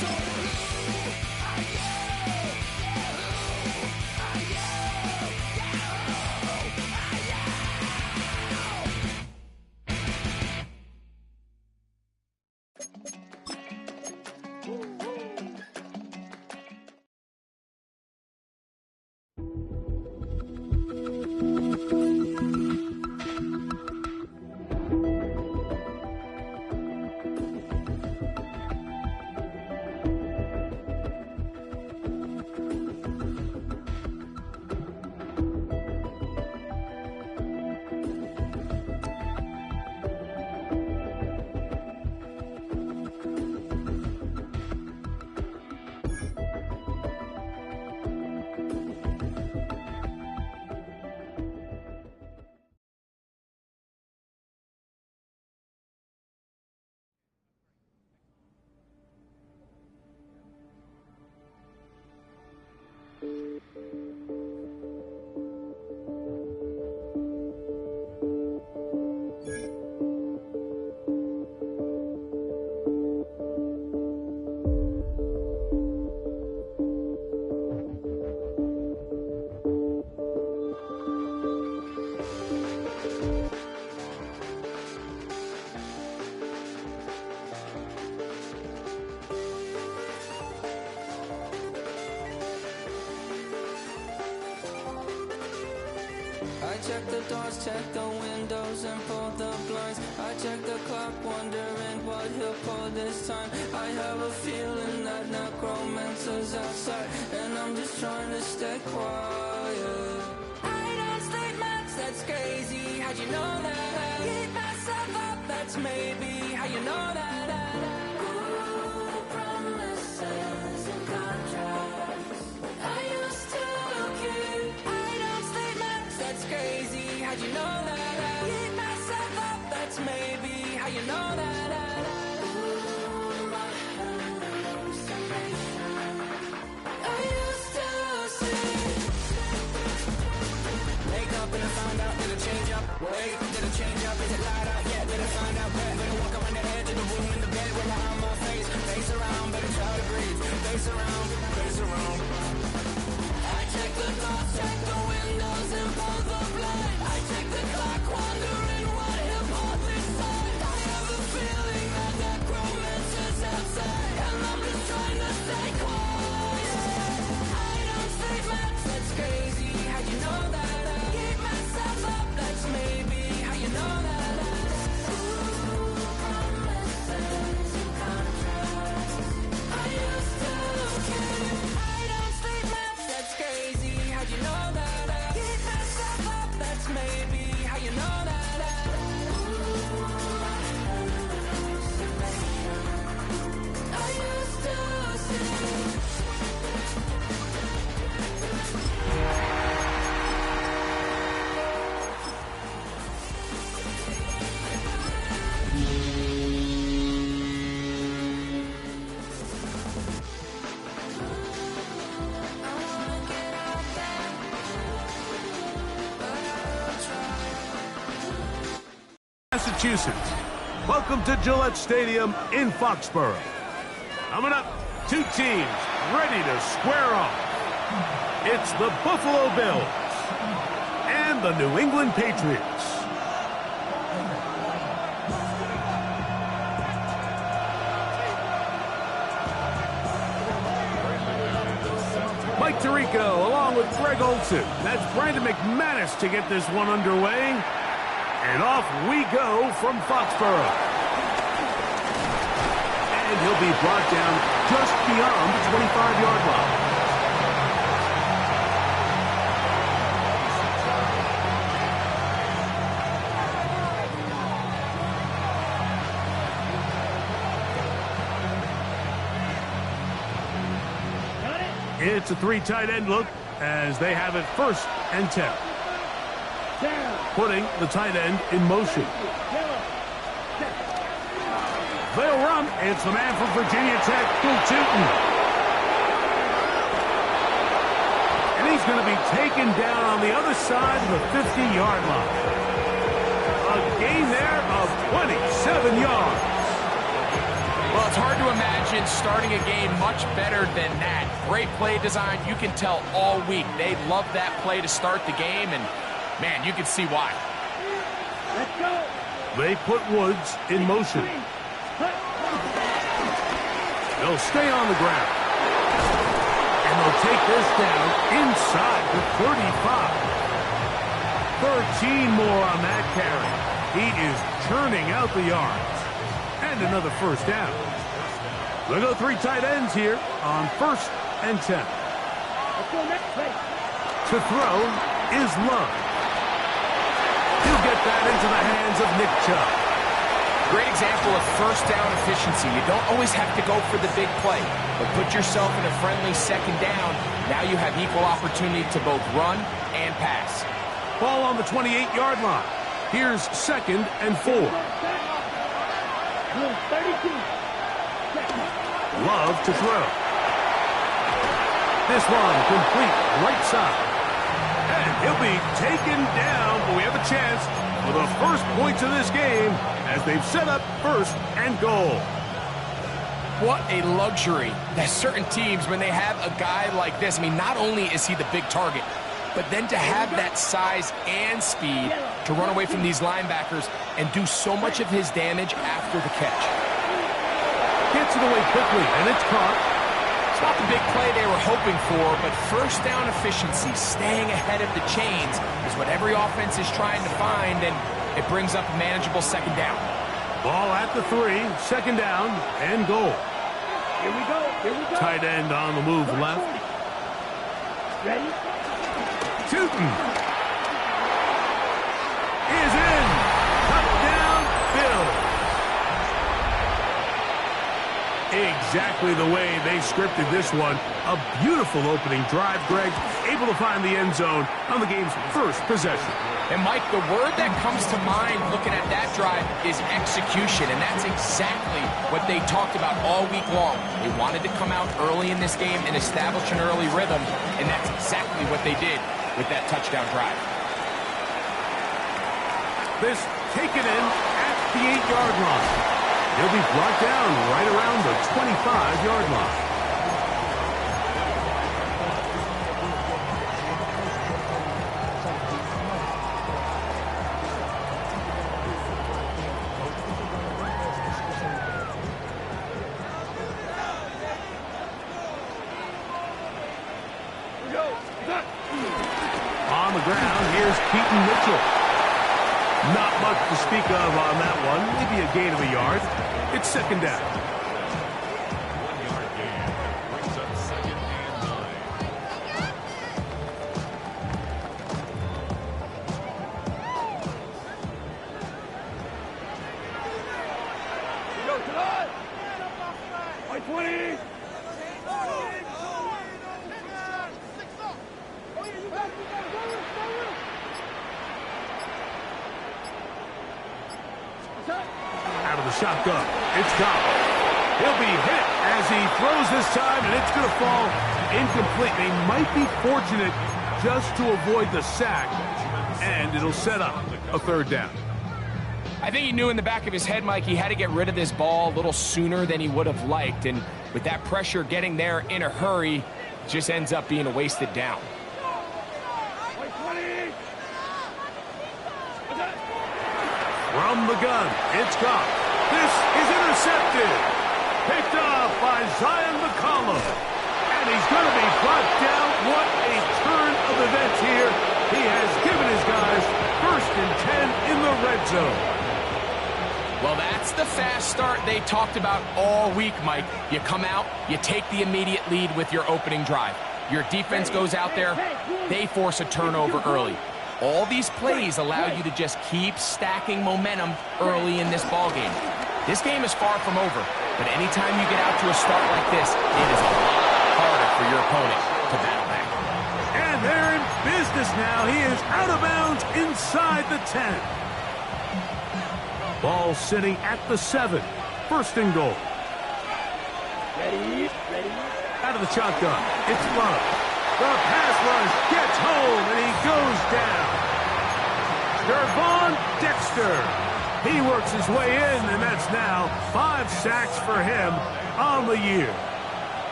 So who are you? Yeah, who are you? Yeah, who are you? I check the doors, check the windows, and pull the blinds. I check the clock, wondering what he'll pull this time. I have a feeling that necromancer's outside, and I'm just trying to stay quiet. I don't state maps, that's crazy. How'd you know that? Keep myself up, that's maybe how you know that. Ooh, promises and contracts. I used to keep. I don't state maps, that's crazy. How'd you know that? Keep myself up, that's maybe how you know that. Ooh, my hallucination. I used to see. Wake up and I found out, did it change up? Wait, did it change up? Is it light out? Yeah, did I find out? Better walk around the edge of the room in the bed with my arm on my face. Face around, better try to breathe. Face around, face around. I check the doors, check the windows, and pull the blind. I check the clock. Massachusetts. Welcome to Gillette Stadium in Foxborough. Coming up, two teams ready to square off. It's the Buffalo Bills and the New England Patriots. Mike Tirico along with Greg Olson. That's Brandon McManus to get this one underway. And off we go from Foxborough. And he'll be brought down just beyond the 25-yard line. It's a three tight end look as they have it 1st and 10. Putting the tight end in motion. They'll run. It's the man from Virginia Tech, Bill Tootin. And he's going to be taken down on the other side of the 50-yard line. A gain there of 27 yards. Well, it's hard to imagine starting a game much better than that. Great play design. You can tell all week they love that play to start the game, and, man, you can see why. Let's go. They put Woods in motion. They'll stay on the ground. And they'll take this down inside the 35. 13 more on that carry. He is churning out the yards. And another 1st down. They'll go three tight ends here on 1st and 10. Let's go next play. To throw is Love. He'll get that into the hands of Nick Chubb. Great example of 1st down efficiency. You don't always have to go for the big play, but put yourself in a friendly 2nd down. Now you have equal opportunity to both run and pass. Ball on the 28-yard line. Here's 2nd and 4. 32. Love to throw. This one complete right side. And he'll be taken down, but we have a chance for the 1st points of this game as they've set up 1st and goal. What a luxury that certain teams, when they have a guy like this, I mean, not only is he the big target, but then to have that size and speed to run away from these linebackers and do so much of his damage after the catch. Gets it away quickly, and it's caught. It's not the big play they were hoping for, but 1st down efficiency, staying ahead of the chains, is what every offense is trying to find, and it brings up a manageable 2nd down. Ball at the 3, 2nd down, and goal. Here we go. Here we go. Tight end on the move left. Ready? Tootin is in. Touchdown, Bills. Exactly the way they scripted this one. A beautiful opening drive, Greg. Able to find the end zone on the game's 1st possession. And, Mike, the word that comes to mind looking at that drive is execution, and that's exactly what they talked about all week long. They wanted to come out early in this game and establish an early rhythm, and that's exactly what they did with that touchdown drive. This taken in at the 8-yard line. He'll be brought down right around the 25-yard line. On the ground, here's Keaton Mitchell. Not much to speak of on that one. Maybe a gain of a yard. It's 2nd down. 1-yard gain brings up 2nd and 9. Go, July. White 20. Out of the shotgun. It's gone. He'll be hit as he throws this time, and it's going to fall incomplete. They might be fortunate just to avoid the sack, and it'll set up a 3rd down. I think he knew in the back of his head, Mike, he had to get rid of this ball a little sooner than he would have liked. And with that pressure getting there in a hurry, it just ends up being a wasted down. From the gun, it's Goff. This is intercepted. Picked up by Zion McCollum. And he's going to be brought down. What a turn of events here. He has given his guys 1st and 10 in the red zone. Well, that's the fast start they talked about all week, Mike. You come out, you take the immediate lead with your opening drive. Your defense goes out there, they force a turnover early. All these plays allow you to just keep stacking momentum early in this ball game. This game is far from over, but anytime you get out to a start like this, it is a lot harder for your opponent to battle back. And they're in business now. He is out of bounds inside the 10. Ball sitting at the 7. 1st and goal. Ready. Out of the shotgun. It's Love. The pass rush gets home, and he goes down. Gervon Dexter. He works his way in, and that's now 5 sacks for him on the year.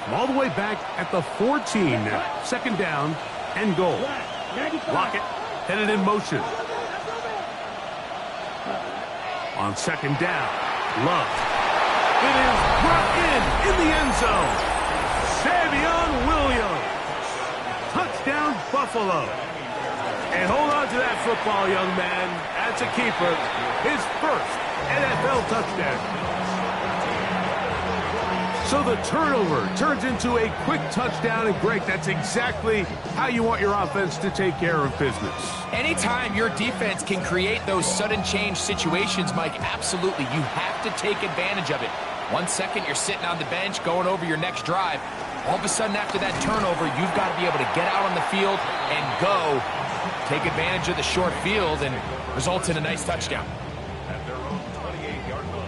All the way back at the 14 now. 2nd down and goal. Lockett headed in motion. On 2nd down, Love. It is brought in the end zone. Savion Williams. Touchdown, Buffalo. And hold on to that football, young man. That's a keeper. His 1st NFL touchdown. So the turnover turns into a quick touchdown, and Greg, that's exactly how you want your offense to take care of business. Anytime your defense can create those sudden change situations, Mike, absolutely, you have to take advantage of it. 1 second, you're sitting on the bench, going over your next drive. All of a sudden, after that turnover, you've got to be able to get out on the field and go. Take advantage of the short field and results in a nice touchdown. At their own 28-yard line.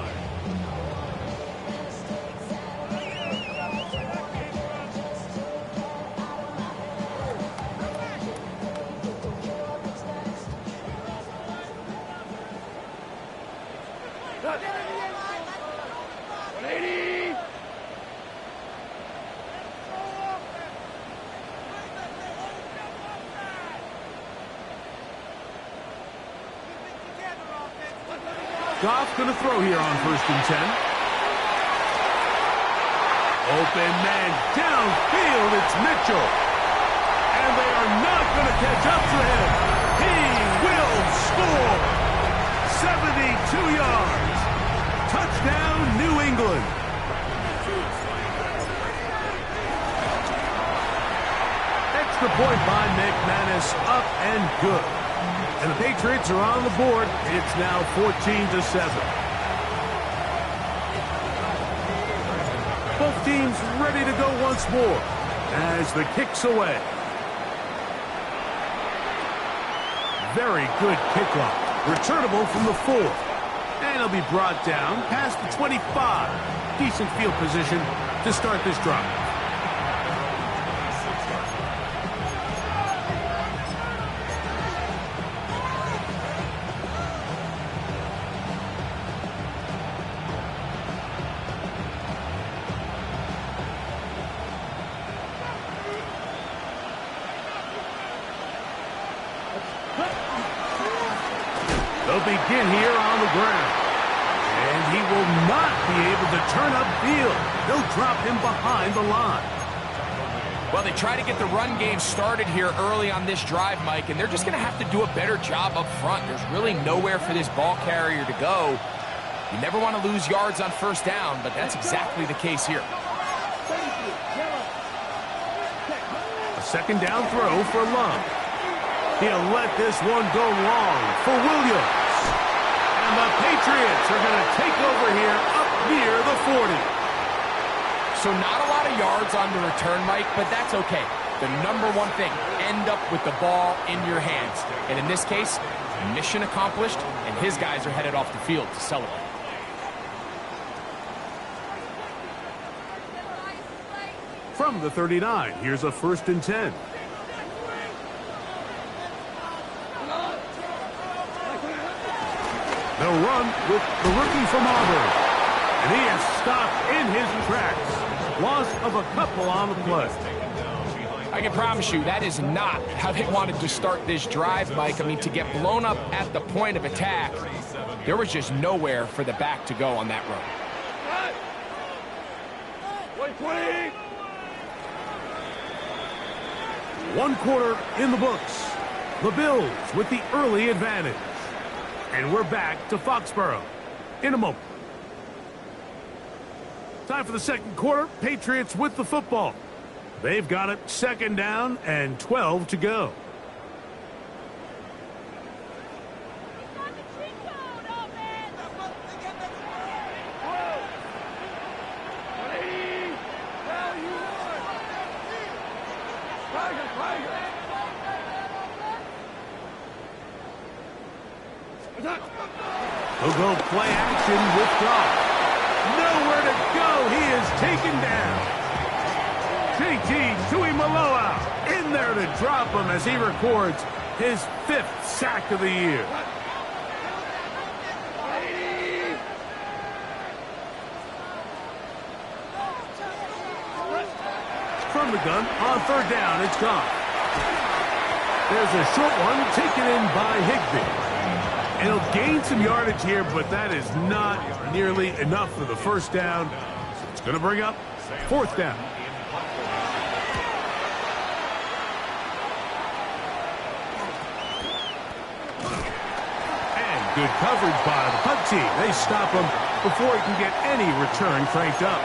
Goff going to throw here on 1st and 10. Open man downfield. It's Mitchell. And they are not going to catch up to him. He will score. 72 yards. Touchdown, New England. Extra point by McManus. Up and good. And the Patriots are on the board. It's now 14-7. Both teams ready to go once more as the kick's away. Very good kickoff. Returnable from the 4. And he'll be brought down past the 25. Decent field position to start this drive. They'll begin here on the ground. And he will not be able to turn upfield. They'll drop him behind the line. Well, they try to get the run game started here early on this drive, Mike, and they're just going to have to do a better job up front. There's really nowhere for this ball carrier to go. You never want to lose yards on 1st down, but that's exactly the case here. A 2nd down throw for Love. He'll let this one go long for Williams. And the Patriots are going to take over here up near the 40. So not a lot of yards on the return, Mike, but that's okay. The number one thing, end up with the ball in your hands. And in this case, mission accomplished, and his guys are headed off the field to celebrate. From the 39, here's a 1st and 10. The they'll run with the rookie from Auburn. And he is stopped in his tracks. Loss of a couple on the play. I can promise you that is not how they wanted to start this drive, Mike. I mean, to get blown up at the point of attack, there was just nowhere for the back to go on that run. 120. 1 quarter in the books. The Bills with the early advantage. And we're back to Foxborough in a moment. Time for the second quarter. Patriots with the football. They've got it 2nd down and 12 to go. He'll go play action with Goff. Nowhere to go. He is taken down. JT Tuimoloau in there to drop him as he records his 5th sack of the year. From the gun on 3rd down, it's Goff. There's a short one taken in by Higbee. And he'll gain some yardage here, but that is not nearly enough for the 1st down. So it's going to bring up 4th down. And good coverage by the punt team. They stop him before he can get any return cranked up.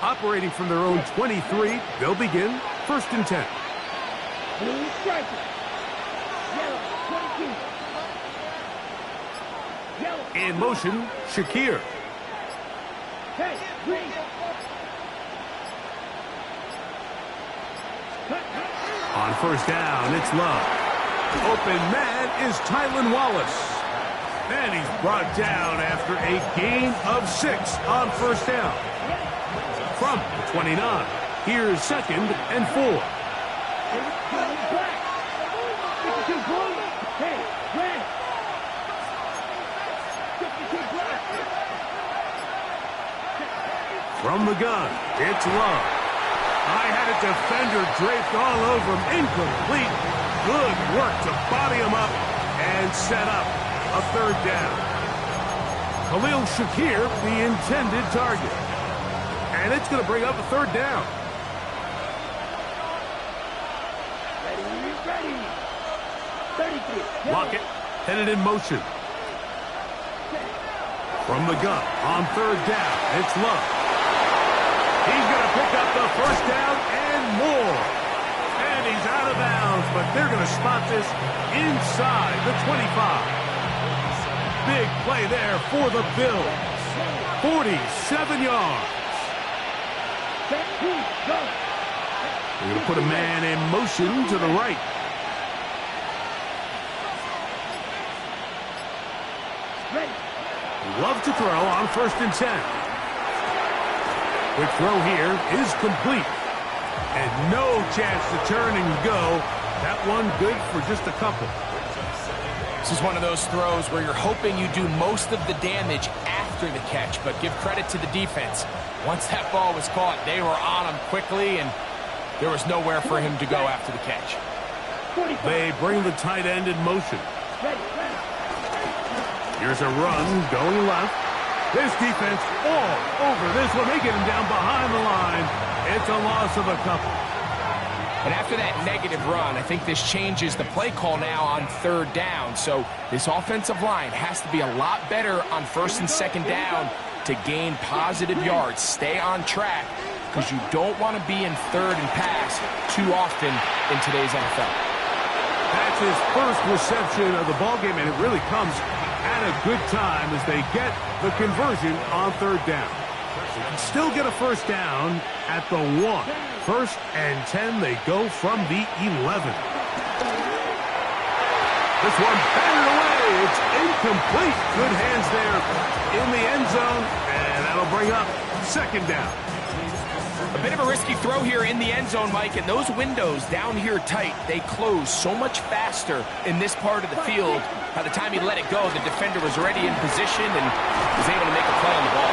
Operating from their own 23, they'll begin 1st and 10. Blue striker. Yellow, 22. Yellow. In motion, Shakir. Hey, green. On 1st down, it's Love. Open man is Tylan Wallace. And he's brought down after a gain of 6 on 1st down. From the 29, here's 2nd and 4. From the gun, it's Love. I had a defender draped all over him. Incomplete. Good work to body him up and set up a 3rd down. Khalil Shakir, the intended target. And it's going to bring up a 3rd down. Ready. 33. Lockett headed in motion. From the gun on 3rd down, it's Love. He's going to pick up the 1st down and more. And he's out of bounds, but they're going to spot this inside the 25. Big play there for the Bills. 47 yards. They're going to put a man in motion to the right. Love to throw on 1st and 10. Quick throw here is complete. And no chance to turn and go. That one good for just a couple. This is one of those throws where you're hoping you do most of the damage after the catch, but give credit to the defense. Once that ball was caught, they were on him quickly, and there was nowhere for him to go after the catch. They bring the tight end in motion. Here's a run going left. This defense all over this one. They get him down behind the line. It's a loss of a couple. And after that negative run, I think this changes the play call now on 3rd down. So this offensive line has to be a lot better on 1st and 2nd down to gain positive yards. Stay on track because you don't want to be in 3rd and pass too often in today's NFL. That's his first reception of the ballgame, and it really comes at a good time as they get the conversion on 3rd down. They can still get a 1st down at the 1. First and 10, they go from the 11. This one batted away. It's incomplete. Good hands there in the end zone, and that'll bring up second down. A bit of a risky throw here in the end zone, Mike, and those windows down here tight, they close so much faster in this part of the field. By the time he let it go, the defender was already in position and was able to make a play on the ball.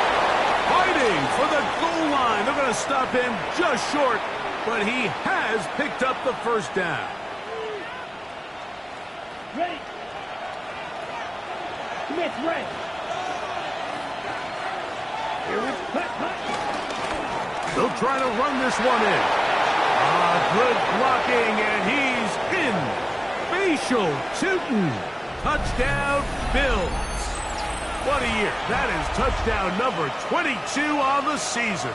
Fighting for the goal line. They're going to stop him just short, but he has picked up the first down. Ready. Commit, ready. Here we go. They'll try to run this one in. Good blocking, and he's in. Facial shooting. Touchdown, Bills. What a year. That is touchdown number 22 on the season.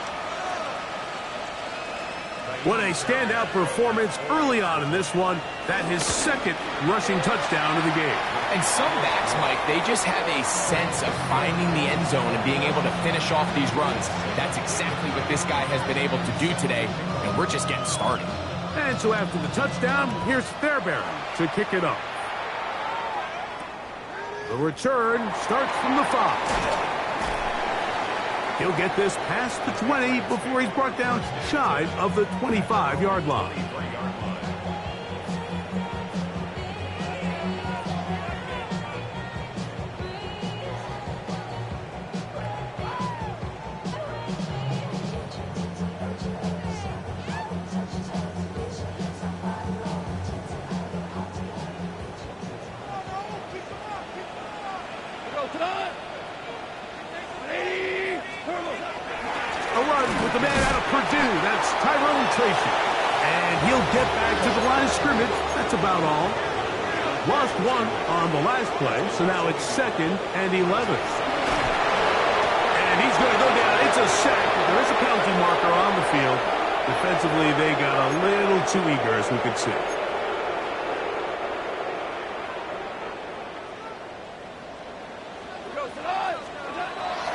What a standout performance early on in this one. That his second rushing touchdown of the game. And some backs, Mike, they just have a sense of finding the end zone and being able to finish off these runs. That's exactly what this guy has been able to do today, and we're just getting started. And so after the touchdown, here's Fairbairn to kick it up. The return starts from the 5. He'll get this past the 20 before he's brought down shy of the 25-yard line. A run with the man out of Purdue. That's Tyrone Tracy. And he'll get back to the line of scrimmage. That's about all. Lost one on the last play, so now it's 2nd and 11. And he's going to go down. It's a sack, but there is a penalty marker on the field. Defensively, they got a little too eager, as we could see.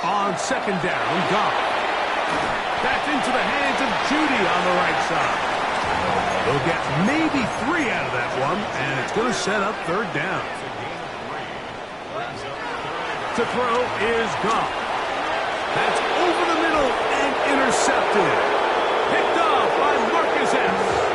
On 2nd down, Goff. That's into the hands of Judy on the right side. They'll get maybe 3 out of that one, and it's going to set up 3rd down. To throw is Goff. That's over the middle and intercepted. Picked off by Marcus S.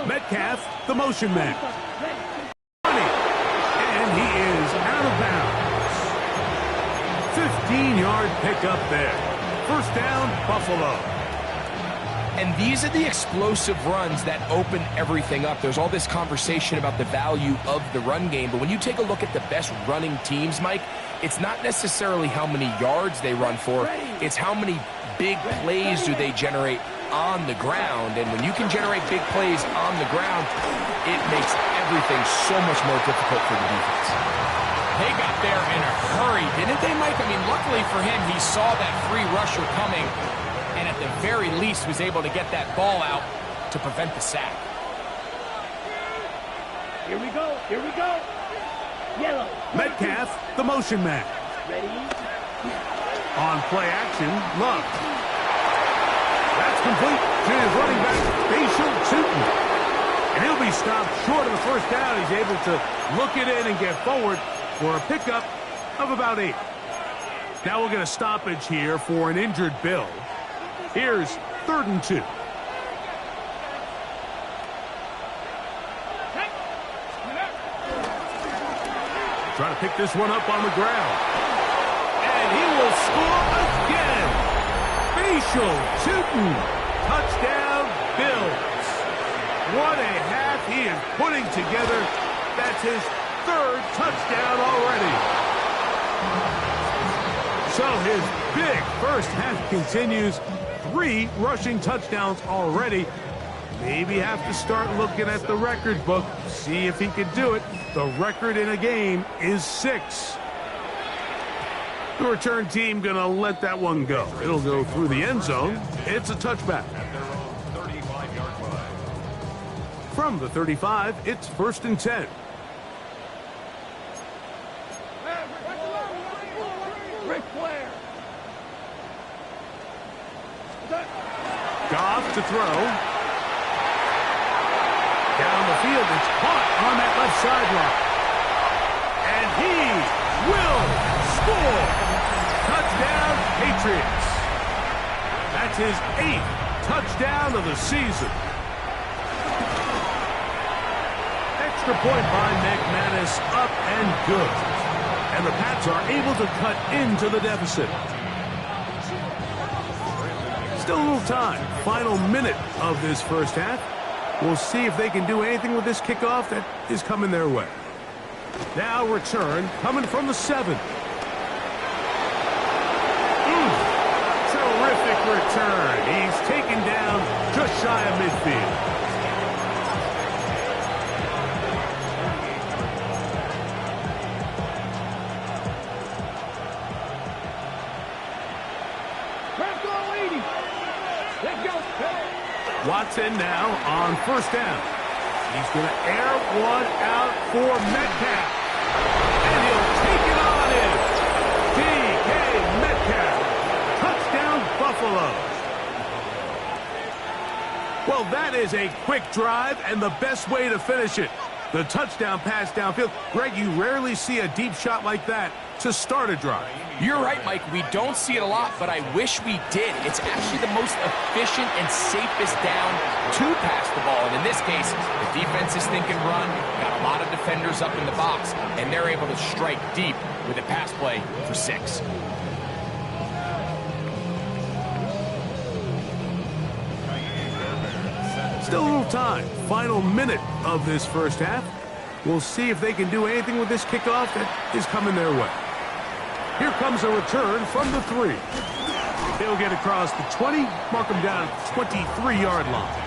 Metcalf, the motion man. And he is out of bounds. 15-yard pickup there. First down, Buffalo. And these are the explosive runs that open everything up. There's all this conversation about the value of the run game, but when you take a look at the best running teams, Mike, it's not necessarily how many yards they run for, it's how many big plays do they generate on the ground. And when you can generate big plays on the ground, it makes everything so much more difficult for the defense. They got there in a hurry, didn't they, Mike? I mean, luckily for him, he saw that free rusher coming, and at the very least was able to get that ball out to prevent the sack. Here we go. Here we go. Yellow. Metcalf, the motion man. Ready? On play action, Love. That's complete to his running back, Facial Tootin. And he'll be stopped short of the first down. He's able to look it in and get forward for a pickup of about 8. Now we'll get a stoppage here for an injured Bill. Here's 3rd and 2. Trying to pick this one up on the ground. And he will score again. Facial Tootin. Touchdown, Bills. What a half he is putting together. That's his 3rd touchdown already. So his big first half continues. 3 rushing touchdowns already. Maybe have to start looking at the record book, see if he can do it. The record in a game is 6. The return team gonna let that one go. It'll go through the end zone. It's a touchback. From the 35, it's 1st and 10. Ric Flair. Goff to throw. Down the field, it's caught on that left sideline. And he will score. Touchdown, Patriots. That's his 8th touchdown of the season. Extra point by McManus, up and good. And the Pats are able to cut into the deficit. Still a little time. Final minute of this first half. We'll see if they can do anything with this kickoff that is coming their way. Now return coming from the 7. Terrific return. He's taken down just shy of midfield. Watson now on 1st down. He's going to air one out for Metcalf. And he'll take it on in. DK Metcalf. Touchdown, Buffalo. Well, that is a quick drive and the best way to finish it. The touchdown pass downfield. Greg, you rarely see a deep shot like that to start a drive. You're right, Mike. We don't see it a lot, but I wish we did. It's actually the most efficient and safest down to pass the ball. And in this case, the defense is thinking run, got a lot of defenders up in the box, and they're able to strike deep with a pass play for 6. Still a little time. Final minute of this first half. We'll see if they can do anything with this kickoff that is coming their way. Here comes a return from the 3. He'll get across the 20, mark him down at the 23-yard line.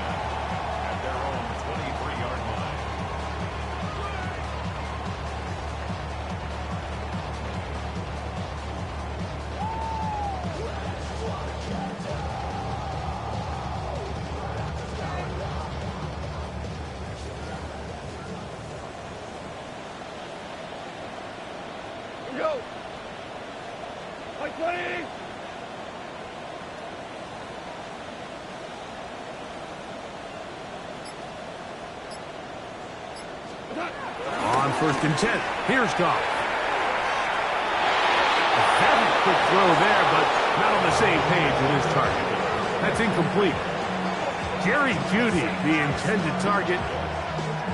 Go. Like 20. On 1st and 10, here's Goff. A heavy quick throw there, but not on the same page with his target. That's incomplete. Jerry Jeudy, the intended target,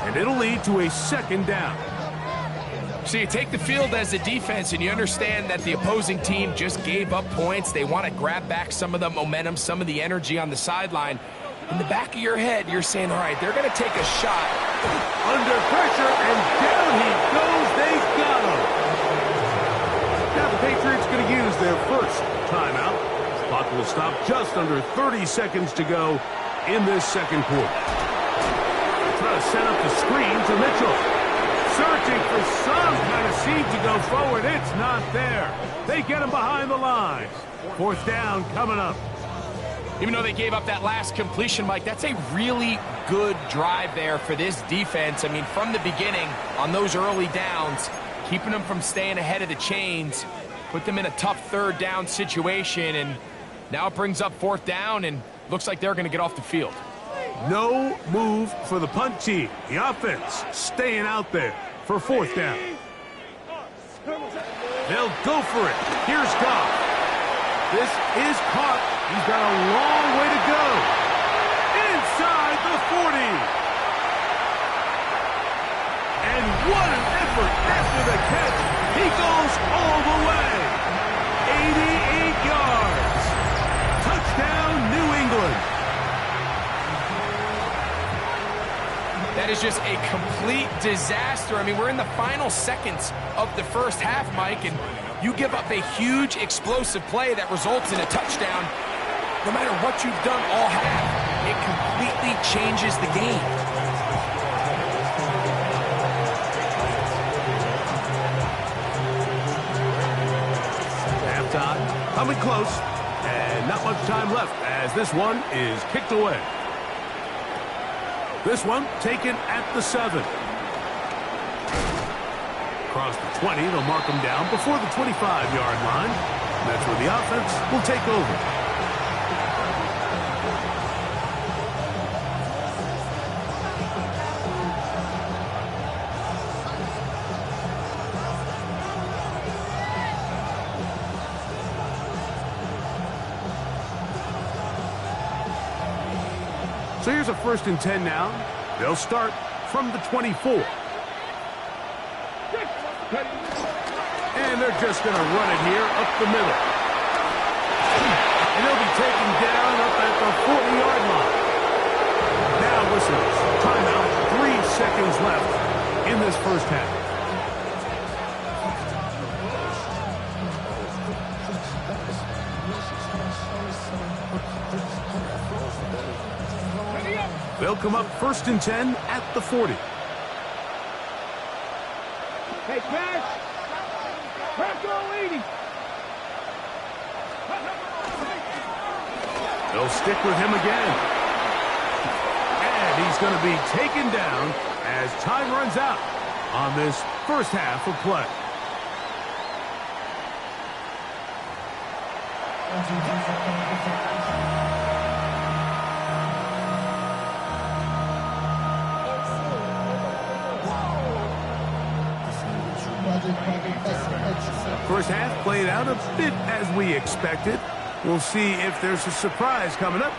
and it'll lead to a 2nd down. So you take the field as a defense and you understand that the opposing team just gave up points. They want to grab back some of the momentum, some of the energy on the sideline. In the back of your head, you're saying, all right, they're going to take a shot. Under pressure, and down he goes. They got him. Now the Patriots going to use their first timeout. Clock will stop just under 30 seconds to go in this 2nd quarter. Trying to set up the screen to Mitchell. Searching for some kind of seed to go forward. It's not there. They get him behind the lines. 4th down coming up. Even though they gave up that last completion, Mike, that's a really good drive there for this defense. I mean, from the beginning, on those early downs, keeping them from staying ahead of the chains, put them in a tough 3rd down situation, and now it brings up 4th down, and looks like they're going to get off the field. No move for the punt team. The offense staying out there for 4th down. They'll go for it. Here's Goff. This is caught. He's got a long way to go. Inside the 40. And what an effort after the catch. He goes all the way. 88 yards. Touchdown, New England. That is just a complete disaster. I mean, we're in the final seconds of the first half, Mike, and you give up a huge explosive play that results in a touchdown. no matter what you've done all half, it completely changes the game. Halftime, coming close, and not much time left as this one is kicked away. This one taken at the 7. Across the 20, they'll mark them down before the 25-yard line. And that's where the offense will take over. So here's a 1st and 10 now. They'll start from the 24. And they're just going to run it here up the middle. And they'll be taken down up at the 40-yard line. Now whistles. Timeout. 3 seconds left in this first half. They'll come up 1st and 10 at the 40. Hey, catch! Go 80! They'll stick with him again. And he's going to be taken down as time runs out on this first half of play. First half played out a bit as we expected. We'll see if there's a surprise coming up.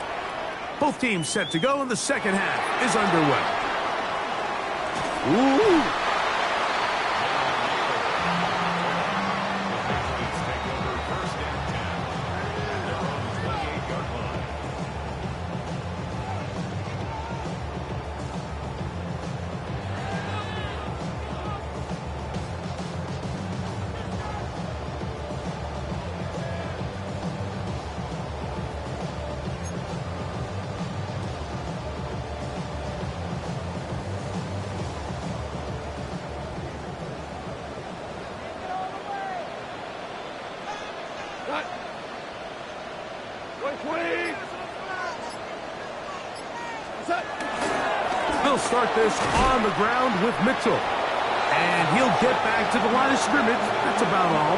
Both teams set to go, and the second half is underway. Ooh. They'll start this on the ground with Mitchell. And he'll get back to the line of scrimmage. That's about all.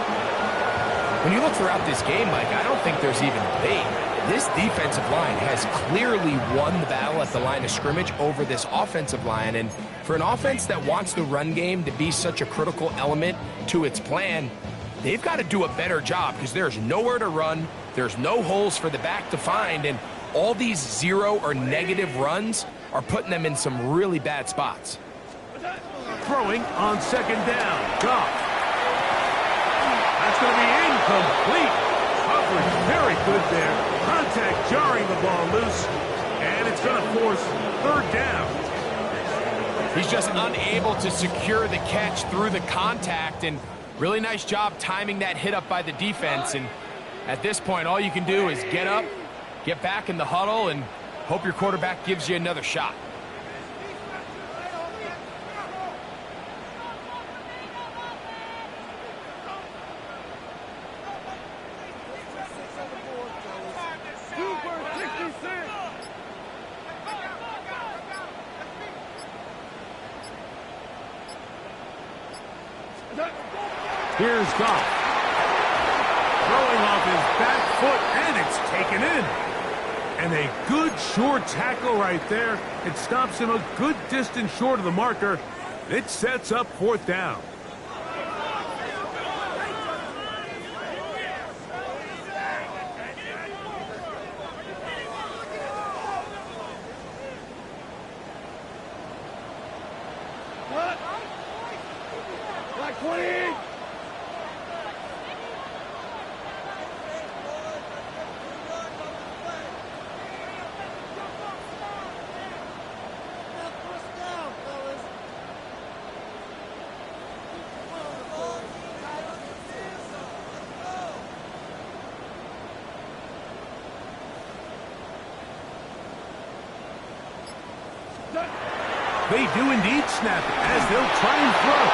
When you look throughout this game, Mike, I don't think there's even debate. This defensive line has clearly won the battle at the line of scrimmage over this offensive line. And for an offense that wants the run game to be such a critical element to its plan, they've got to do a better job because there's nowhere to run. There's no holes for the back to find. And all these 0 or negative runs are putting them in some really bad spots. Throwing on second down. Goff. That's going to be incomplete. Coverage very good there. Contact jarring the ball loose. And it's going to force 3rd down. He's just unable to secure the catch through the contact. And really nice job timing that hit up by the defense. And at this point, all you can do is get up, get back in the huddle, and hope your quarterback gives you another shot. Here's Goff. Throwing off his back foot, and it's taken in. And a good short tackle right there. It stops him a good distance short of the marker. It sets up 4th down. Black 20! They do indeed snap it as they'll try and throw.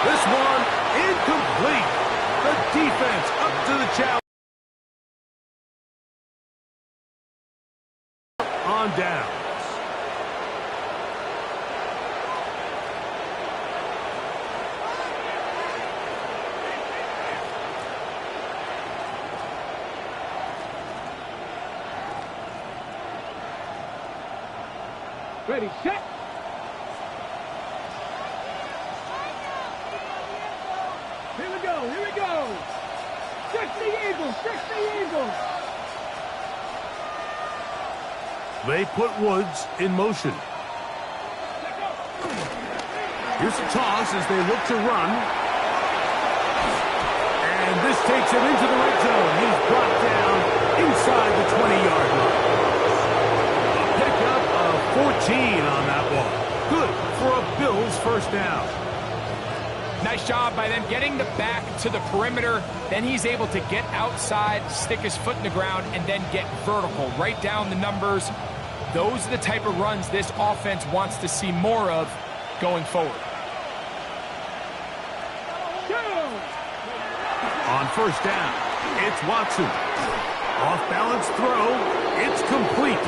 This one incomplete. The defense up to the challenge. On downs. Ready, set. Here we go, here we go. 60 Eagles, 60 Eagles. They put Woods in motion. Here's a toss as they look to run. And this takes him into the red zone. He's brought down inside the 20-yard line. A pickup of 14 on that one. Good for a Bills first down. Nice job by them getting the back to the perimeter. Then he's able to get outside, stick his foot in the ground, and then get vertical. Right down the numbers. Those are the type of runs this offense wants to see more of going forward. On first down, it's Watson. Off-balance throw. It's complete.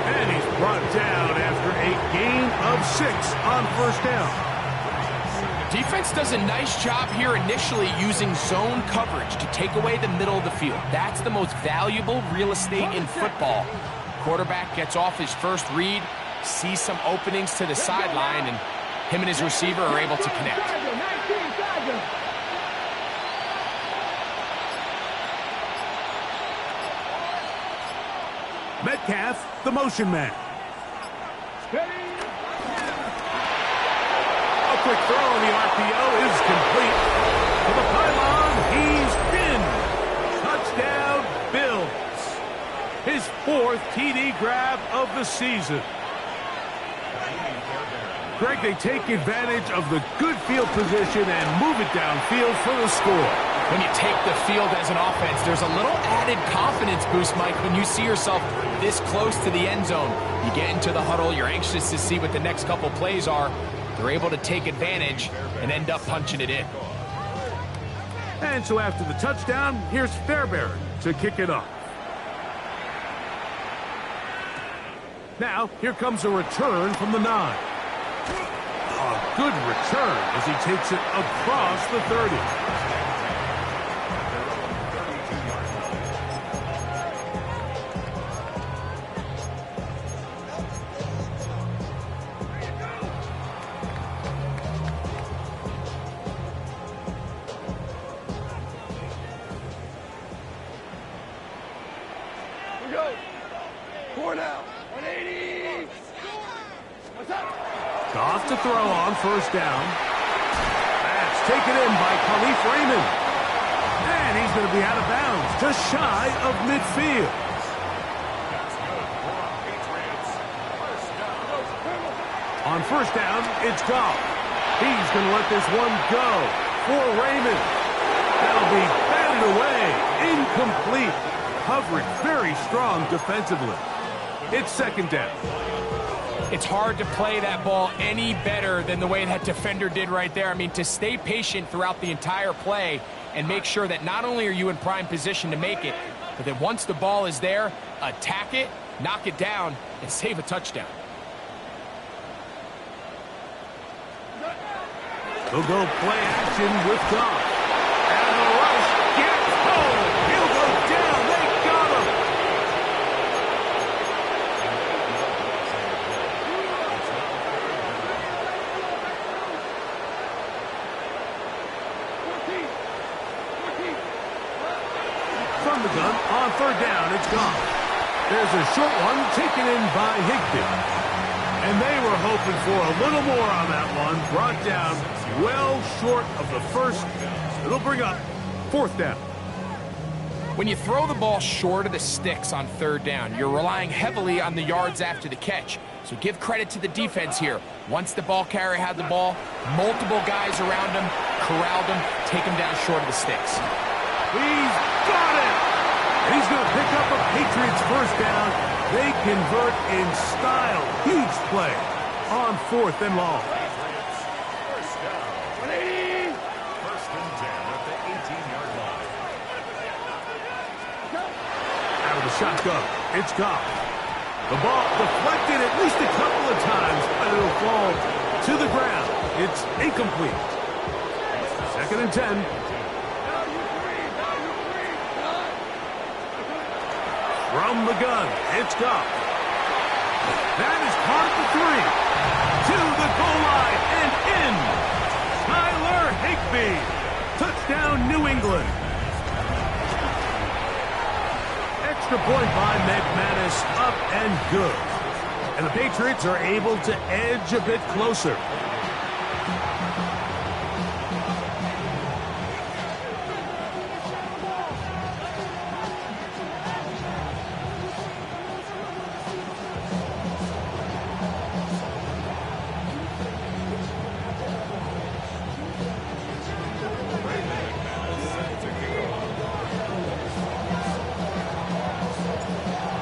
And he's brought down after a gain of 6 on first down. Defense does a nice job here initially using zone coverage to take away the middle of the field. That's the most valuable real estate in football. Quarterback gets off his first read, sees some openings to the sideline, and him and his receiver are able to connect. Metcalf, the motion man. A quick throw on the RPO is complete. To the pylon, he's pinned. Touchdown, Bills. His 4th TD grab of the season. Greg, they take advantage of the good field position and move it downfield for the score. When you take the field as an offense, there's a little added confidence boost, Mike, when you see yourself this close to the end zone. You get into the huddle, you're anxious to see what the next couple plays are. They're able to take advantage and end up punching it in. And so after the touchdown, here's Fairbairn to kick it off. Now, here comes a return from the 9. A good return as he takes it across the 30. Off to throw on first down. That's taken in by Khalif Raymond. And he's going to be out of bounds, just shy of midfield. On first down, it's Goff. He's going to let this one go for Raymond. That'll be batted away. Incomplete. Coverage very strong defensively. It's second down. It's hard to play that ball any better than the way that defender did right there. I mean, to stay patient throughout the entire play and make sure that not only are you in prime position to make it, but that once the ball is there, attack it, knock it down, and save a touchdown. They'll go play action with Goff. And the rush gets home. He'll go down. They got him. From the gun, on third down, it's Goff. There's a short one taken in by Higbee. And they were hoping for a little more on that one. Brought down well short of the first. It'll bring up fourth down. When you throw the ball short of the sticks on third down, you're relying heavily on the yards after the catch. So give credit to the defense here. Once the ball carrier had the ball, multiple guys around him, corralled him, take him down short of the sticks. He's got it! He's going to pick up a Patriots first down. They convert in style. Huge play on 4th and long. Patriots, first down. 180. First and 10 at the 18-yard line. Out of the shotgun, it's Goff. The ball deflected at least a couple of times, but it'll fall to the ground. It's incomplete. 2nd and 10. From the gun, it's Goff. That is caught at the 3. To the goal line and in. Tyler Higbee. Touchdown, New England. Extra point by McManus, up and good. And the Patriots are able to edge a bit closer.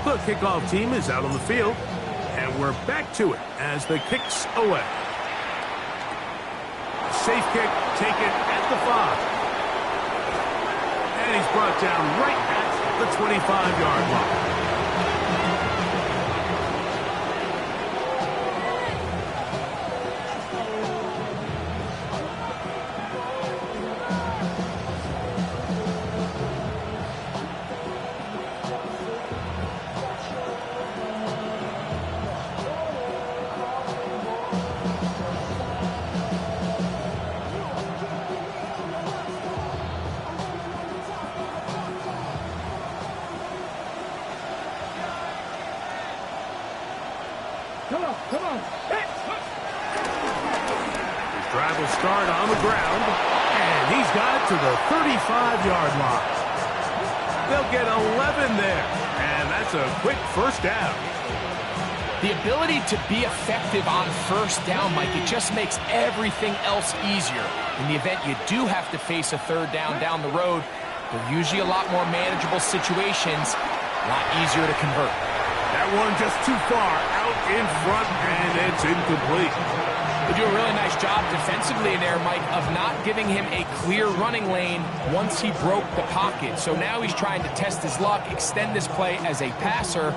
The kickoff team is out on the field, and we're back to it as the kick's away. Safe kick taken at the 5. And he's brought down right at the 25-yard line. Come on. Hit. His drive will start on the ground, and he's got it to the 35-yard line. They'll get 11 there, and that's a quick first down. The ability to be effective on first down, Mike, it just makes everything else easier. In the event you do have to face a third down the road, they're usually a lot more manageable situations, a lot easier to convert. That one just too far out in front, and it's incomplete. They do a really nice job defensively in there, Mike, of not giving him a clear running lane once he broke the pocket. So now he's trying to test his luck, extend this play as a passer,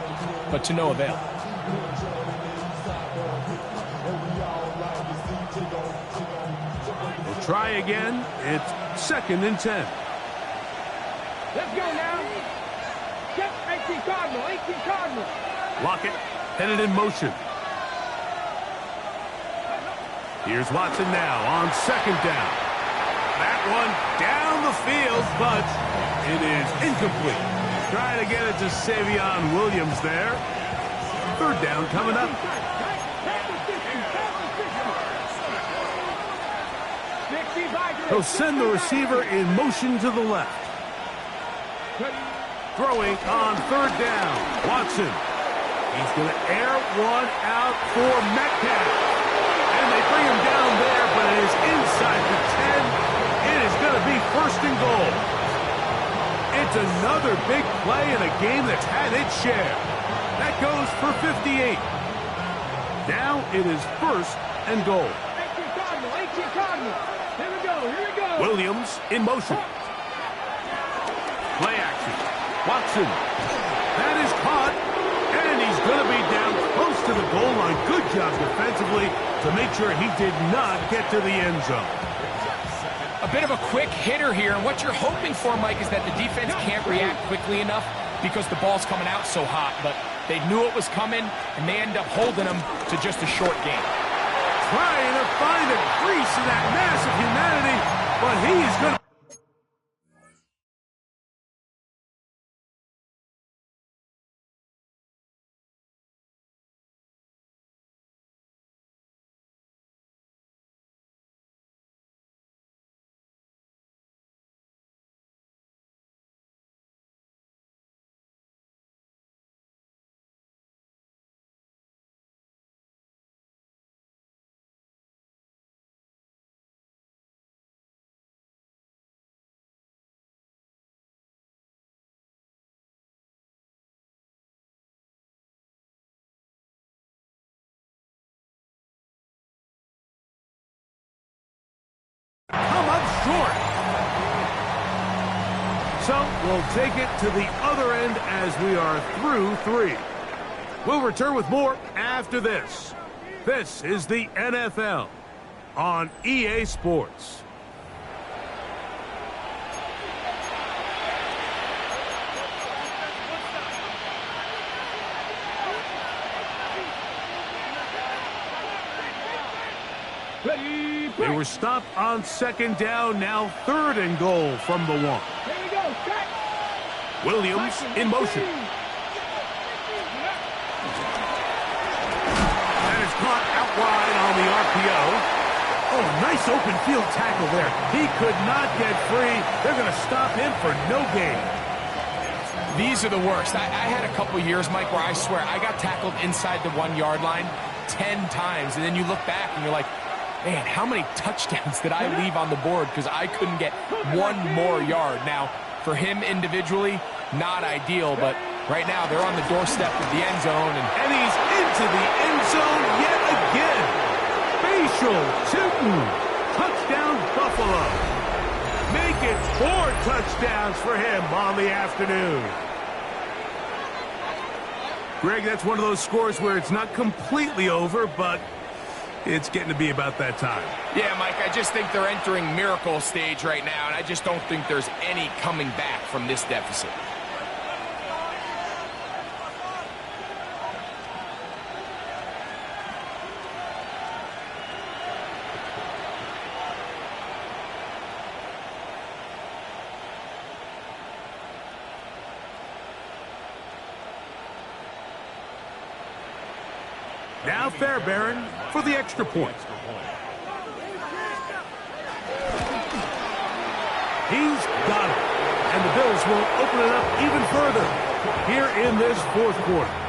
but to no avail. We'll try again. It's 2nd and 10. Let's go now. Check 18 Cardinal. Lockett headed in motion. Here's Watson now on 2nd down. That one down the field, but it is incomplete. Trying to get it to Savion Williams there. 3rd down coming up. He'll send the receiver in motion to the left. Throwing on 3rd down. Watson. He's going to air one out for Metcalf. And they bring him down there, but it is inside the 10. It is going to be 1st and goal. It's another big play in a game that's had its share. That goes for 58. Now it is 1st and goal. 18 Cardinal. Here we go. Williams in motion. Play action. Watson. That is caught. And he's going to be down close to the goal line. Good job defensively to make sure he did not get to the end zone. A bit of a quick hitter here, and what you're hoping for, Mike, is that the defense can't react quickly enough because the ball's coming out so hot. But they knew it was coming, and they end up holding them to just a short game. Trying to find a crease in that mass of humanity, but he is going to short. So we'll take it to the other end as we are through 3. We'll return with more after this. This is the NFL on EA Sports. They were stopped on 2nd down, now 3rd and goal from the 1. Here we go, set. Williams in motion. That is caught out wide on the RPO. Oh, nice open field tackle there. He could not get free. They're going to stop him for no gain. These are the worst. I had a couple years, Mike, where I swear I got tackled inside the 1-yard line 10 times, and then you look back and you're like, man, how many touchdowns did I leave on the board because I couldn't get one more yard? Now, for him individually, not ideal, but right now they're on the doorstep of the end zone. And he's into the end zone yet again. Facial Tootin. Touchdown, Buffalo. Make it 4 touchdowns for him on the afternoon. Greg, that's one of those scores where it's not completely over, but it's getting to be about that time. Yeah, Mike, I just think they're entering miracle stage right now, and I just don't think there's any coming back from this deficit. Now Fairbairn for the extra point. He's got it. And the Bills will open it up even further here in this 4th quarter.